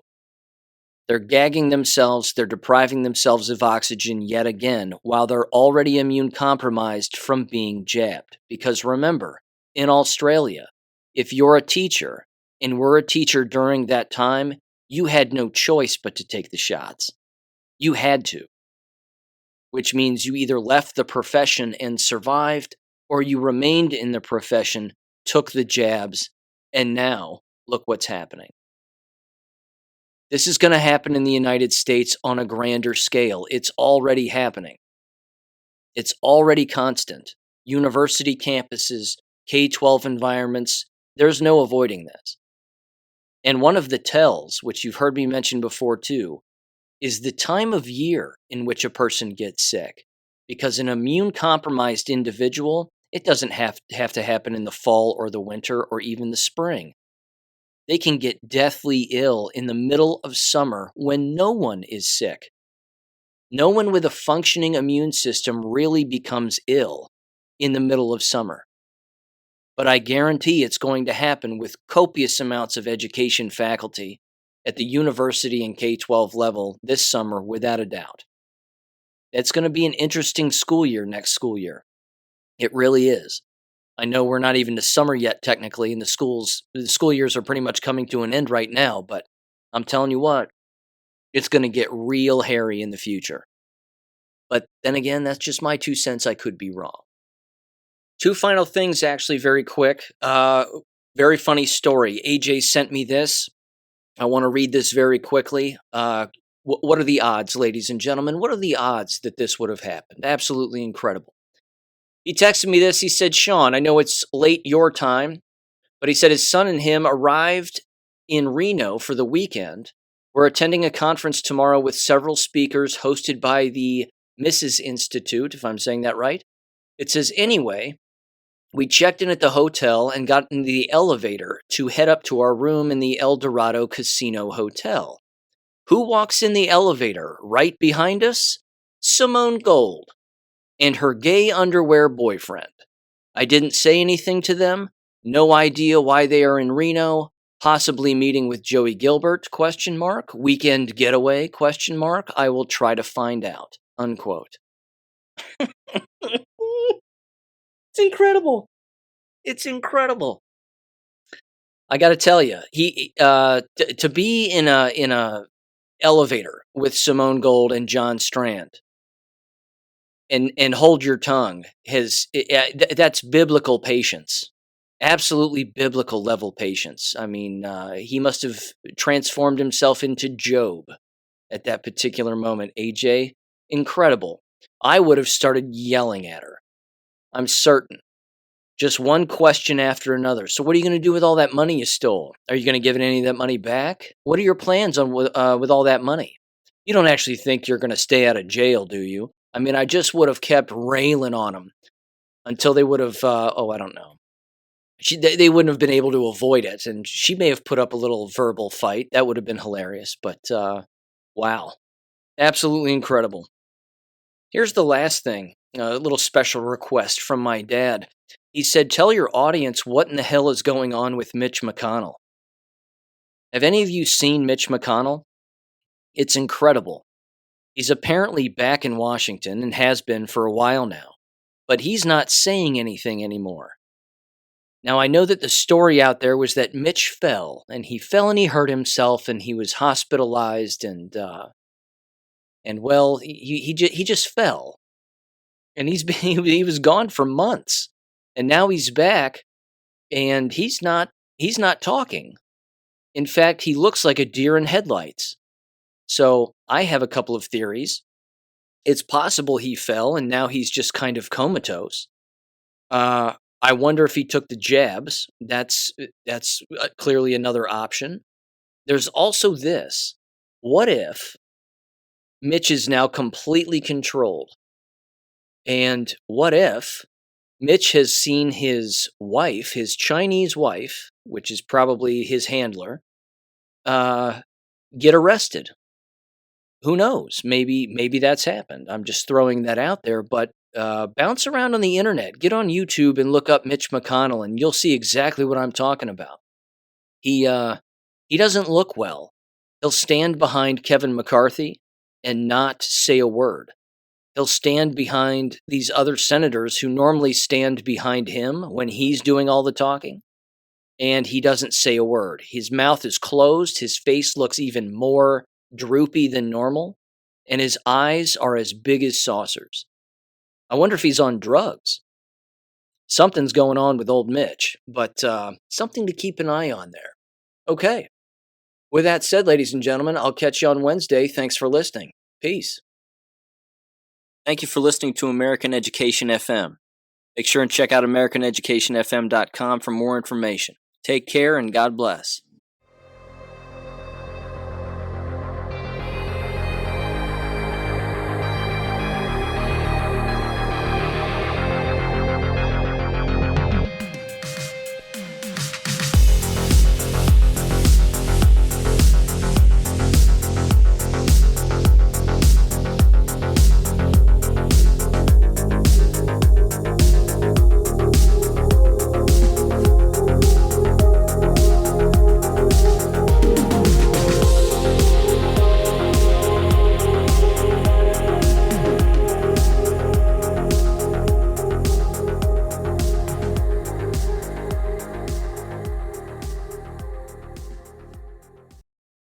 [SPEAKER 1] They're gagging themselves, they're depriving themselves of oxygen yet again, while they're already immune compromised from being jabbed. Because remember, in Australia, if you're a teacher and were a teacher during that time, you had no choice but to take the shots. You had to. Which means you either left the profession and survived, or you remained in the profession, took the jabs, and now look what's happening. This is going to happen in the United States on a grander scale. It's already happening. It's already constant. University campuses, K-12 environments, there's no avoiding this. And one of the tells, which you've heard me mention before too, is the time of year in which a person gets sick. Because an immune-compromised individual, it doesn't have to happen in the fall or the winter or even the spring. They can get deathly ill in the middle of summer when no one is sick. No one with a functioning immune system really becomes ill in the middle of summer. But I guarantee it's going to happen with copious amounts of education faculty at the university and K-12 level this summer without a doubt. It's going to be an interesting school year next school year. It really is. I know we're not even to summer yet technically, and the school years are pretty much coming to an end right now, but I'm telling you what, it's going to get real hairy in the future. But then again, that's just my 2 cents. I could be wrong. 2 final things, actually, very quick. Very funny story. AJ sent me this. I want to read this very quickly. What are the odds, ladies and gentlemen? What are the odds that this would have happened? Absolutely incredible. He texted me this. He said, Sean, I know it's late your time, but he said his son and him arrived in Reno for the weekend. We're attending a conference tomorrow with several speakers hosted by the Mrs. Institute, if I'm saying that right. It says, anyway, we checked in at the hotel and got in the elevator to head up to our room in the El Dorado Casino Hotel. Who walks in the elevator right behind us? Simone Gold and her gay underwear boyfriend. I didn't say anything to them. No idea why they are in Reno. Possibly meeting with Joey Gilbert, ? Weekend getaway, ? I will try to find out, unquote. It's incredible. It's incredible. I got to tell you, to be in a elevator with Simone Gold and John Strand and hold your tongue that's biblical patience. Absolutely biblical level patience. I mean, he must have transformed himself into Job at that particular moment. AJ, incredible. I would have started yelling at her. I'm certain. Just one question after another. So what are you going to do with all that money you stole? Are you going to give any of that money back? What are your plans on with all that money? You don't actually think you're going to stay out of jail, do you? I mean, I just would have kept railing on them until they would have, I don't know. They wouldn't have been able to avoid it, and she may have put up a little verbal fight. That would have been hilarious, but wow. Absolutely incredible. Here's the last thing, a little special request from my dad. He said, tell your audience what in the hell is going on with Mitch McConnell. Have any of you seen Mitch McConnell? It's incredible. He's apparently back in Washington and has been for a while now, but he's not saying anything anymore. Now, I know that the story out there was that Mitch fell, and he hurt himself, and he was hospitalized, and well, he just fell, and he was gone for months, and now he's back, and he's not talking. In fact, he looks like a deer in headlights. So I have a couple of theories. It's possible he fell, and now he's just kind of comatose. I wonder if he took the jabs. That's clearly another option. There's also this. What if Mitch is now completely controlled? And what if Mitch has seen his wife, his Chinese wife, which is probably his handler, get arrested? Who knows? Maybe that's happened. I'm just throwing that out there, but bounce around on the internet. Get on YouTube and look up Mitch McConnell, and you'll see exactly what I'm talking about. He doesn't look well. He'll stand behind Kevin McCarthy and not say a word. He'll stand behind these other senators who normally stand behind him when he's doing all the talking, and he doesn't say a word. His mouth is closed. His face looks even more droopy than normal, and his eyes are as big as saucers. I wonder if he's on drugs. Something's going on with old Mitch, but something to keep an eye on there. Okay. With that said, ladies and gentlemen, I'll catch you on Wednesday. Thanks for listening. Peace. Thank you for listening to American Education FM. Make sure and check out AmericanEducationFM.com for more information. Take care and God bless.